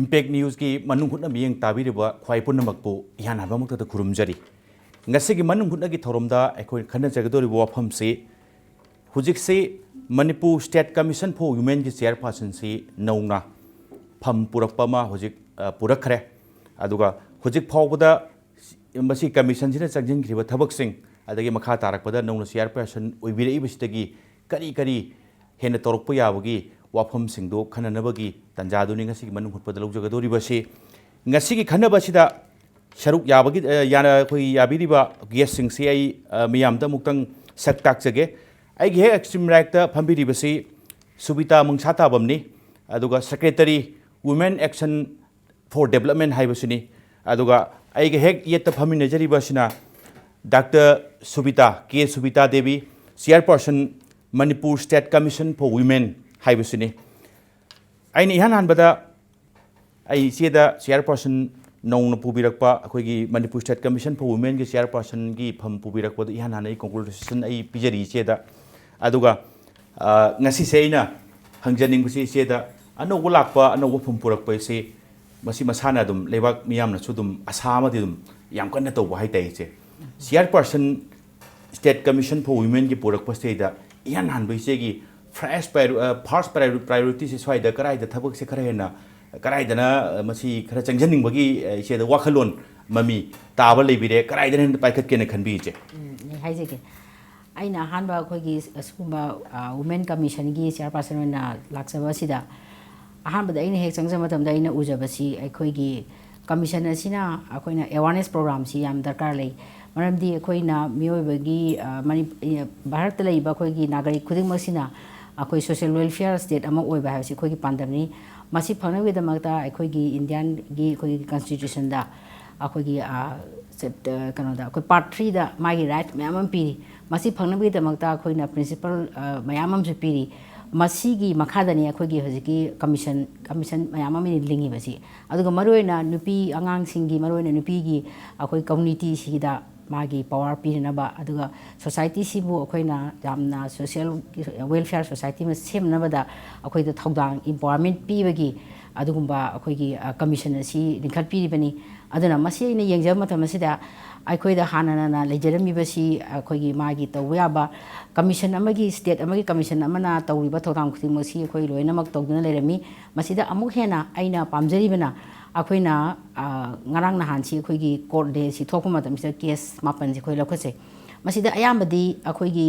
Impact News की मनung hutna miyeng tabiriba khwai punnamakpu ihan habamukta khurumjari ngasigi manung hutna gi thoromda ekhoi khana jagadori wafam se hujik se Manipur State Commission for Women ki chairperson se nauna pham purakpa ma hujik purakhre aduga hujik phawbada masi commission sina changjin khriba thabak sing adagi makha tarakpada nauna chairperson oibirei bisitagi kari hena torokpa yabagi wafam singdo khananabagi tanjaduni ngasi manung hutpada lawjagadori basi ngasi ki khanabasida sharuk yabagi yana khoi yabiriba guest sing se ai miyamda muktang saktak jage ai ge extreme right ta phambiri basi subita mungsata bamni aduga secretary women action for development haibasini aduga ai ge hek yetta phamina jari basina Dr. Subita Devi chairperson Manipur State Commission for Women haibasini ai ni han bada ai sieda chairperson nong pubirakpa akhoi Manipur State Commission for Women ki chairperson ki pham pubirakpa du ihan hanai congratulation ai pijari sieda aduga ngasi seina hangjaning busi sieda ano gulakpa ano phum purakpa se masi masana dum lebak miyam na chudum asama dum yam kanna to hai tai che chairperson State Commission for Women ki purakpa seida ihan han bai se gi first priority se swaida karai da thabak se khara hena karai dana masi khara changjaning bagi se da wakhalon mami taba lebire karai dana paikhat kene khanbi che ni hai je ke aina hanba khoi gi askumba women commission gi chairperson na laksaba sida ahanba da aina hek changjama tam da aina ujabasi akhoi gi commission asina akoina awareness program si yam darkar lei maramdi akoina miyoibagi mani bharat lei ba khoi gi nagari khuding masina akoi social welfare state ama oiba ha si khoi gi pandamni masi phangna wi da magta akhoi gi indian gi khoi gi constitution da akhoi gi kano da akoi part 3 da magi right mayam piri masi phangna wi da magta akhoi na principal mayam se piri masi gi makhada ni akhoi gi hoji gi commission mayam mi lingi basi aduga maroina nupi angang singi maroina nupi gi akoi community si da magi power pirina ba aduga society sibu akoina jamna social welfare society ma semna bada akoi da thodang empowerment pibagi adugumba akoi gi commission si linkhat piribani aduna masi ina yengja matam sida akoi da hanana na lejerami basi akoi gi magi tawya ba commission amagi state amagi commission amana tawriba thodang khuti masi akoi loina mak tawduna lerami masida amuk hena aina pamjari bana akoina ngarang nahan si akhoi gi court de si thokpa matam si case mapan si khoi lakhase masida ayambadi akhoi gi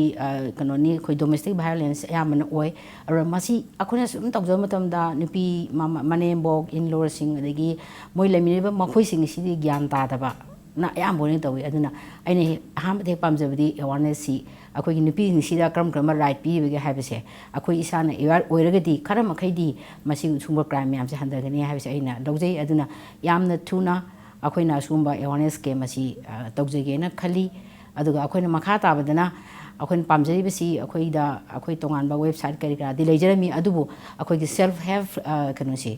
kanoni khoi domestic violence ayamana oi ara masi akhona sum tawja matam da nupi manembok in law sing adagi moi leminiba makhoi sing si gyan ta daba na ayambone tawi aduna aine ahambade pamjabadi awareness si akhoi gi nupi si da kram right pi bege habise akhoi isana aware oiragadi kharam khaidi masi sumba crime yam se handagani habise aina dawjai aduna yamna thuna akoina sumba awareness ke masi tawjage na khali aduga akoina makha tabadana akoin pamjari bisi akoida akoi tongan ba website kari kara di lejerami adubu akoi gi self help kanosi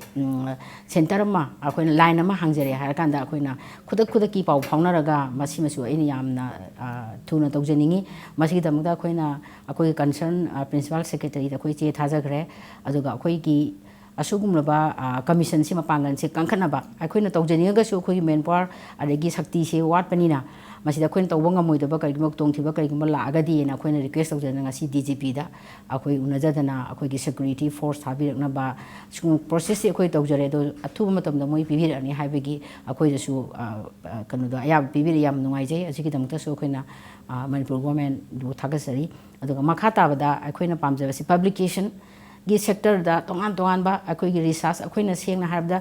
center ma akoin line ma hangjare harakanda akoina khudak ki pau phaunaraga masi masu ini yamna thuna tawjaningi masi damda akoina akoi concern principal secretary da koi che thajagre aduga akoi gi asugumlaba commission si mapangan se kangkhanaba akoina tawjaninga su akoi manpower adagi sakti se wat panina masida khoin tawbanga moidaba kaigmok tongthiba kaigma laagadi na khoina request tawjana ngasi DGP da akhoi unajadana akhoi gi security force thabirakna ba sung process se akhoi tawjare do athuba matam da moi pibirani haibagi akhoi su kanu da ya pibir yam nungai jai asigi damta su khoina Manipur government du thagasari aduga makhata bada akhoina pamjaba si publication gi sector da tongan ba akhoi gi research akhoina sengna harda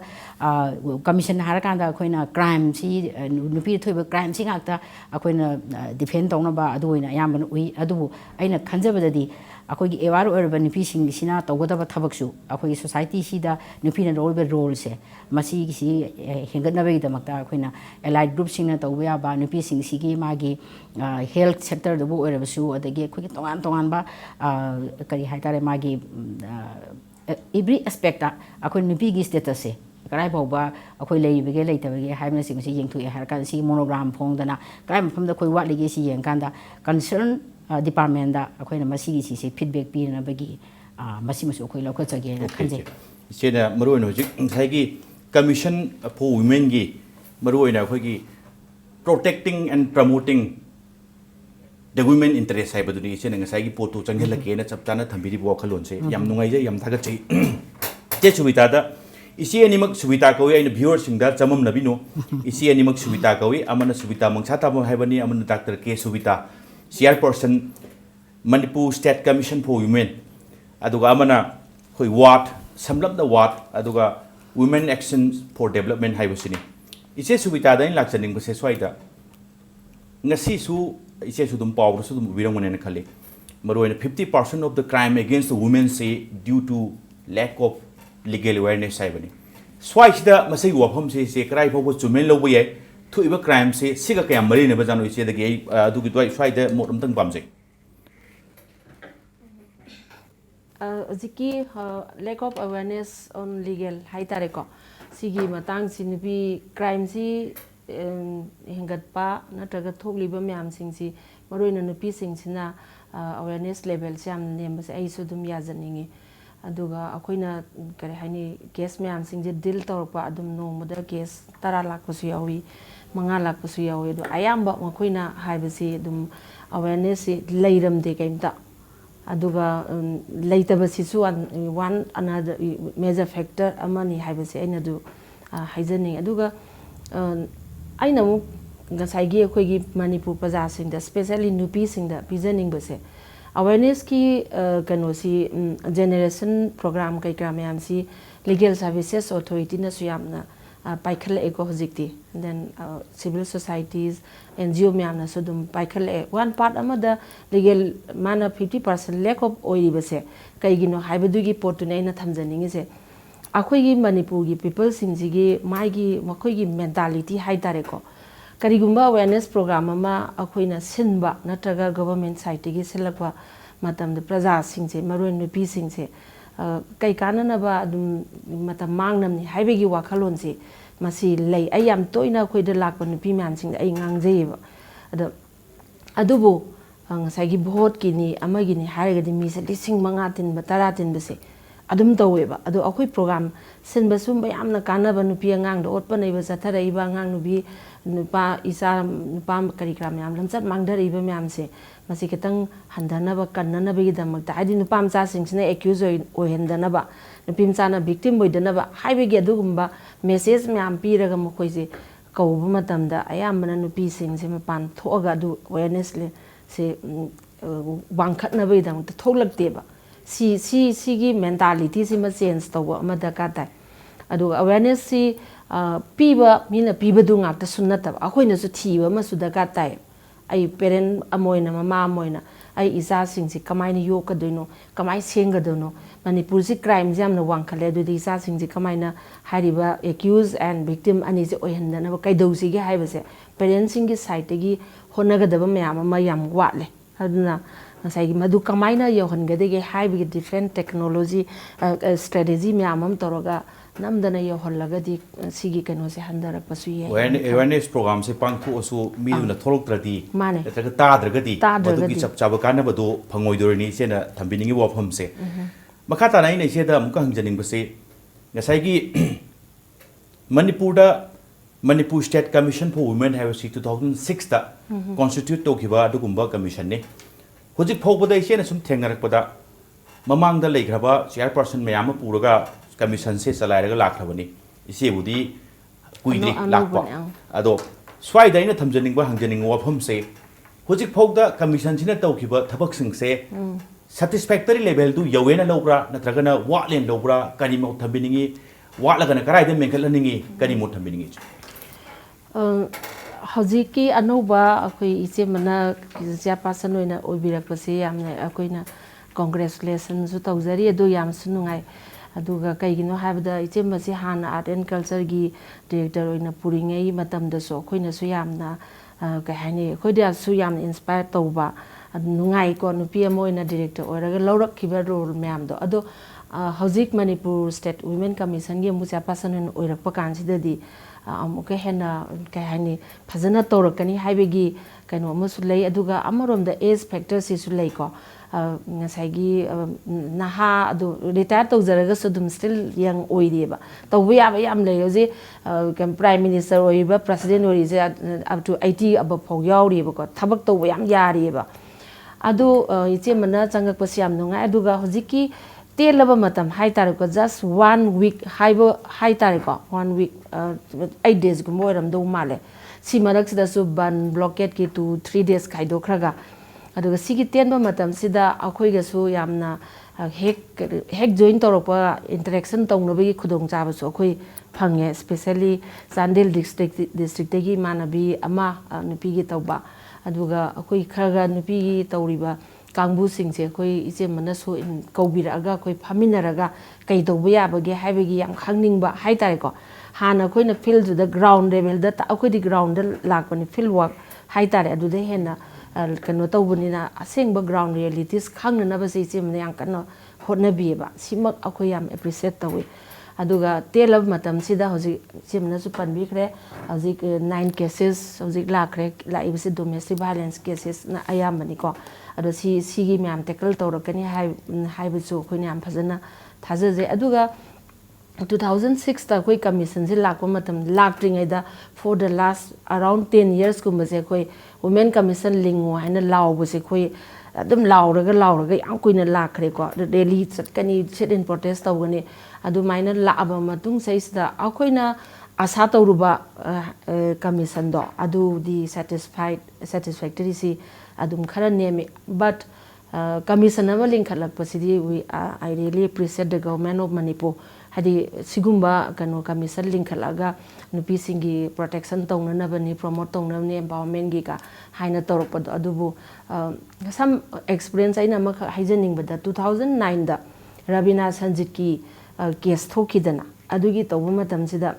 commission harakanda akhoina crime si nupi thoiba crime si ngakta akhoina defend tongna ba aduina yamban ui adu aina khanjabadadi akhoi gi aware orba nupi sing sina tawgodaba thabaksu akhoi society si da nupi na role se masi gi si hengatna ba gidamakta akhoina allied group sing na tawya ba nupi sing si gi magi health sector da bu orbasu adagi akhoi gi tongan ba kari haitare magi every aspect akoi nupi gi status se karai bauba akoi leibege leitabege haibna sing si yengthu har kan si monogram phongdana karai mafam da koi wat lege si yeng kanda concern department da akoi na masi gi si feedback pi na bagi masi masu akoi lokha chage na khanje sena maru no jik thai gi commission for women gi maru oina khoi gi protecting and promoting the women interest hai baduni ise nang sai gi potu changhel ke na chap chana thambiri bo khalon se yam nungai je yam thaga chei che subita da isi animak subita kawi aina viewer sing da chamam nabino isi animak subita kawi amana subita mangsa ta bam haibani amana Dr. K Subita chairperson Manipur State Commission for Women aduga amana khoi ward samlap da ward aduga women action for development haibasini ise subita da in lakchaning base swaida ngasi su ise su dum power su dum birangone na khali maroina 50% of the crime against the women say due to lack of legal awareness haibani swaida masai wafam se krai pho chumen lo ye thuiba crime se siga kayam mari ne bajano ise da ge adu gi twai swaida modam tang pamjai Ziki lack of awareness on legal hai tare ko sigi matang sinupi crime si hingat pa na traga thokli ba myam sing si maroina nupi sing sina awareness level jam nem ba ai su dum ya janingi aduga akoina kare hani case myam sing je deal tor pa adum no moda case 10 lakh pasu yawi 5 lakh pasu yawi do ayamba makoina haibasi dum awareness leiram de kaimta aduga leitaba one another major factor amani haibase aina du haijani aduga aina mu ngasai gi Manipur praja sing da especially nupi sing da pijaning base awareness ki kano si generation program kai kram yam si legal services authority na suyamna paikhala eko hojikti then civil societies NGO myamna sodum paikhala one part amada legal mana 50% lack of oil base kaigino haibadugi portune na thamjaningi se akhoi gi Manipur gi people singjigi mai gi makhoi gi mentality haitare ko karigumba awareness program ama akhoina sinba natraga government side gi selakwa matam de praja singse maroin nupi singse kai kanana ba dum mata mangnam ni haibegi wakhalon se masi lei ayam toina khoi de lakpa nupi myam sing ai ngangjei ba adubu ngasai gi vote ki ni amagi ni hairega di mi se lising manga tin ba tara tin base adum tawe ba adu akhoi program sin ba sum ba yamna kana ba nupi angang do otpa nei ba satharai ba ngang nubi nupa isa nupa kari kram yam lamchat mangdari ba myam se masi ketang handana ba kannana ba gi damak ta adi nupa amcha sing sine accuse oi hendana ba nupi amcha na victim boidana ba haibe gi adugumba message myam piraga mokoi se kauba matamda ayamana nupi sing se mapan thoga du awareness le se wangkhatna ba dang ta thoklakte ba si gi mentality si ma change tawa amada ka tai adu awareness si piba mina piba du ngak ta sunnata akhoina su thiba ma su da ka tai ai parent amoina mama amoina ai isa sing si kamai ni yok doino kamai senga doino Manipur si crime jam na wangkhale du di isa sing si kamai na hariba accused and victim ani se oihandana ba kai do si gi haibase parents sing gi side gi honaga da ba mayam ma yam watle aduna ngasai gi madu kamai na yo hon ga de gi haibi different technology strategy mayam am toroga namdana yo hollaga di sigi kano se handara pasu ye awareness program se pangthu asu mi na tholok tradi mane ta tadragadi madu ki chap chaba kana badu phangoi dorni se na thambiningi wafam se makata nai nei se da muka hangjaning base ngasai gi Manipur State Commission for Women have 2006 da constitute to kiba adugumba commission ne hojik phobada ise na sum thengarakpada mamang da leigraba chairperson mayam puraga commission se chalairaga lakhrabani ise budi kuidri lakpa ado swai daina thamjaning ba hangjaning wafam se hojik phogda commission sina tawkiba thabak sing se satisfactory level du yawena lobra natragana watlen lobra kanimo thambiningi watlagana karai de menkhalaningi kanimo thambiningi hojiki anoba akoi iche mana ja pasan oina obirakpase yamna akoina congratulations su tawjari adu yam sunungai aduga kaigino habda iche masi hana art and culture gi director oina puringai matamda so khoina su yamna ka hani khoida su yam inspire tawba nungai ko nupi amoina director oraga lawrak kiba role myam do ado hojik Manipur State Women Commission gi mucha pasan oirakpa kansidadi ꯑꯃꯨꯛꯀ ꯍꯦꯟꯅ ꯀꯩ ꯍꯥꯏꯅꯤ ꯐꯖꯅ ꯇꯧꯔꯛꯀꯅꯤ ꯍꯥꯏꯕꯒꯤ ꯀꯩꯅꯣ ꯑꯃꯁꯨ ꯂꯩ ꯑꯗꯨꯒ ꯑꯃꯔꯣꯝꯗ ꯑꯦꯖ ꯐꯦꯛꯇꯔꯁꯤꯁꯨ ꯂꯩꯀꯣ ꯉꯁꯥꯏꯒꯤ ꯅꯍꯥ ꯑꯗꯨ ꯔꯤꯇꯥꯌꯔ ꯇꯧꯖꯔꯒꯁꯨ ꯑꯗꯨꯝ ꯁ꯭ꯇꯤꯜ ꯌꯪ ꯑꯣꯏꯔꯤꯑꯕ ꯇꯧꯕ ꯌꯥꯕ ꯌꯥꯝ ꯂꯩ ꯍꯧꯖꯤꯛ ꯄ꯭ꯔꯥꯏꯝ ꯃꯤꯅꯤꯁꯇꯔ ꯑꯣꯏꯔꯤꯕ ꯄ꯭ꯔꯁꯤꯗꯦꯟ ꯑꯣꯏꯔꯤꯁꯦ ꯑꯞ ꯇꯨ 80 ꯑꯕꯞ ꯐꯥꯎ ꯌꯥꯎꯔꯤꯑꯕꯀꯣ ꯊꯕꯛ ꯇꯧꯕ ꯌꯥꯝ ꯌꯥꯔꯤꯑꯕ ꯑꯗꯨ ꯏꯆꯦꯃꯅ ꯆꯪꯉꯛꯄꯁꯤ ꯌꯥꯝ ꯅꯨꯡꯉꯥꯏ ꯑꯗꯨꯒ ꯍꯧꯖꯤꯛꯀꯤ ꯇꯦꯜꯂꯕ ꯃꯇꯝ ꯍꯥꯏꯇꯥꯔꯦꯀꯣ ꯖꯁ 1 week ꯍꯥꯏꯕ ꯍꯥꯏꯇꯥꯔꯦꯀꯣ 1 week 8 daysꯒꯨꯝꯕ ꯑꯣꯏꯔꯝꯗꯧ ꯃꯥꯜꯂꯦ ꯁꯤ ꯃꯔꯛꯁꯤꯗꯁꯨ ꯕꯟ ꯕ꯭ꯂꯣꯀꯦꯠꯀꯤ 2-3 days ꯈꯥꯏꯗꯣꯛꯈ꯭ꯔꯒ ꯑꯗꯨꯒ ꯁꯤꯒꯤ ꯇꯦꯟꯕ ꯃꯇꯝꯁꯤꯗ ꯑꯩꯈꯣꯏꯒꯁꯨ ꯌꯥꯝꯅ ꯍꯦꯛ ꯖꯣꯏꯟ ꯇꯧꯔꯛꯄ ꯏꯟꯇꯔꯦꯛꯁꯟ ꯇꯧꯅꯕꯒꯤ ꯈꯨꯗꯣꯡꯆꯥꯕꯁꯨ ꯑꯩꯈꯣꯏ ꯐꯪꯉꯦ ꯁ꯭ꯄꯦꯁꯦꯜꯂꯤ ꯆꯥꯟꯗꯦꯜ ꯗꯤꯁꯇ꯭ꯔꯤꯛꯇꯒꯤ ꯏꯃꯥꯟꯅꯕꯤ ꯑꯃ ꯅꯨꯄꯤꯒꯤ ꯇꯧꯕ ꯑꯗꯨꯒ ꯑꯩꯈꯣꯏ ꯈꯔ ꯅꯨꯄꯤꯒꯤ ꯇꯧꯔꯤꯕ ꯀꯥꯡꯕꯨꯁꯤꯡꯁꯦ ꯑꯩꯈꯣꯏ ꯏꯆꯦꯃꯅꯁꯨ ꯀꯧꯕꯤꯔꯛꯑꯒ ꯑꯩꯈꯣꯏ ꯐꯝꯃꯤꯟꯅꯔꯒ ꯀꯩ ꯇꯧꯕ ꯌꯥꯕꯒꯦ ꯍꯥꯏꯕꯒꯤ ꯌꯥꯝ ꯈꯪꯅꯤꯡꯕ ꯍꯥꯏꯇꯥꯔꯦꯀꯣ ꯍꯥꯟꯅ ꯑꯩꯈꯣꯏꯅ ꯐꯤꯜꯗꯨꯗ ꯒ꯭ꯔꯥꯎꯟ ꯂꯦꯚꯦꯜꯗ ꯑꯩꯈꯣꯏꯗꯤ ꯒ꯭ꯔꯥꯎꯟꯗ ꯂꯥꯛꯄꯅꯤ ꯐꯤꯜ ꯋꯥꯔꯛ ꯍꯥꯏꯇꯥꯔꯦ ꯑꯗꯨꯗ ꯍꯦꯟꯅ ꯀꯩꯅꯣ ꯇꯧꯕꯅꯤꯅ ꯑꯁꯦꯡꯕ ꯒ꯭ꯔꯥꯎꯟ ꯔꯤꯌꯦꯂꯤꯇꯤꯁ ꯈꯪꯅꯅꯕꯁꯦ ꯏꯆꯦꯃꯅ ꯌꯥꯝ ꯀꯟꯅ ꯍꯣꯠꯅꯕꯤꯌꯦꯕ ꯁꯤꯃꯛ ꯑꯩꯈꯣꯏ ꯌꯥꯝ ꯑꯦꯄ꯭ꯔꯤꯁꯤꯌꯦꯠ ꯇꯧꯋꯤ ꯑꯗꯨꯒ ꯇꯦꯜꯂꯕ ꯃꯇꯝꯁꯤꯗ ꯍꯧꯖꯤꯛ ꯏꯆꯦꯃꯅꯁꯨ ꯄꯟꯕꯤꯈ꯭ರೆ ꯍꯧꯖꯤꯛ 9 cases ꯍꯧꯖꯤꯛ ꯂꯥꯛꯏꯕꯁꯤ ꯗꯣꯃꯦꯁꯇꯤꯛ ꯚꯥꯏꯂꯦꯟꯁ ꯀꯦꯁꯦꯁꯅ ꯑꯌꯥꯝꯕꯅꯤꯀꯣ ꯑꯗꯣ ꯁꯤꯒꯤ ꯃꯌꯥꯝ ꯇꯦꯀꯜ ꯇꯧꯔꯛꯀꯅꯤ ꯍꯥꯏꯕꯁꯨ ꯑꯩꯈꯣꯏꯅ ꯌꯥꯝ ꯐꯖꯅ ꯊꯥꯖꯖꯩ ꯑꯗꯨꯒ 2006ꯇ ꯑꯩꯈꯣꯏ ꯀꯃꯤꯁꯟꯁꯦ ꯂꯥꯛꯄ ꯃꯇꯝꯗ ꯂꯥꯛꯇ꯭ꯔꯤꯉꯩꯗ ꯐꯣꯔ ꯗ ꯂꯥꯁ ꯑꯔꯥꯎꯟ 10 yearsꯀꯨꯝꯕꯁꯦ ꯑꯩꯈꯣꯏ ꯋꯨꯃꯦꯟ ꯀꯃꯤꯁꯟ ꯂꯤꯡꯉꯣ ꯍꯥꯏꯅ ꯂꯥꯎꯕꯁꯦ ꯑꯩꯈꯣꯏ ꯑꯗꯨꯝ ꯂꯥꯎꯔꯒ ꯌꯥꯝ ꯀꯨꯏꯅ ꯂꯥꯛꯈ꯭ꯔꯦꯀꯣ ꯔꯦꯂꯤ ꯆꯠꯀꯅꯤ ꯁꯤꯠ ꯏꯟ ꯄ꯭ꯔꯣꯇꯦꯁ ꯇꯧꯒꯅꯤ ꯑꯗꯨꯃꯥꯏꯅ ꯂꯥꯛꯑꯕ ꯃꯇꯨꯡꯁꯤꯗ ꯑꯩꯈꯣꯏꯅ ꯑꯁꯥ ꯇꯧꯔꯨꯕ ꯀꯃꯤꯁꯟꯗꯣ ꯑꯗꯨꯗꯤ ꯁꯦꯇꯤꯁꯐꯦꯛꯇꯔꯤꯁꯤ ꯑꯗꯨꯝ ꯈꯔ ꯅꯦꯝꯃꯤ ꯕꯠ ꯀꯃꯤꯁꯟ ꯑꯃ ꯂꯤꯡꯈꯠꯂꯛꯄꯁꯤꯗꯤ I really appreciate the government of Manipur ꯍꯥꯏꯗꯤ ꯁꯤꯒꯨꯝꯕ ꯀꯃꯤꯁꯟ ꯂꯤꯡꯈꯠꯂꯒ ꯅꯨꯄꯤꯁꯤꯡꯒꯤ ꯄ꯭ꯔꯣꯇꯦꯛꯁꯟ ꯇꯧꯅꯅꯕꯅꯤ ꯄ꯭ꯔꯣꯃꯣꯠ ꯇꯧꯅꯕꯅꯤ ꯑꯦꯝꯄꯥꯋꯔꯃꯦꯟꯒꯤꯒ ꯍꯥꯏꯅ ꯇꯧꯔꯛꯄꯗꯣ ꯑꯗꯨꯕꯨ ꯁꯝ ꯑꯦꯛꯁꯄꯤꯔꯤꯌꯦꯟꯁ ꯑꯩꯅ ꯑꯃꯈꯛ ꯍꯥꯏꯖꯅꯤꯡꯕꯗ 2009ꯗ ꯔꯕꯤꯅꯥ ꯁꯟꯖꯤꯠꯀꯤ ꯀꯦꯁ ꯊꯣꯛꯈꯤꯗꯅ ꯑꯗꯨꯒꯤ ꯇꯧꯕ ꯃꯇꯝꯁꯤꯗ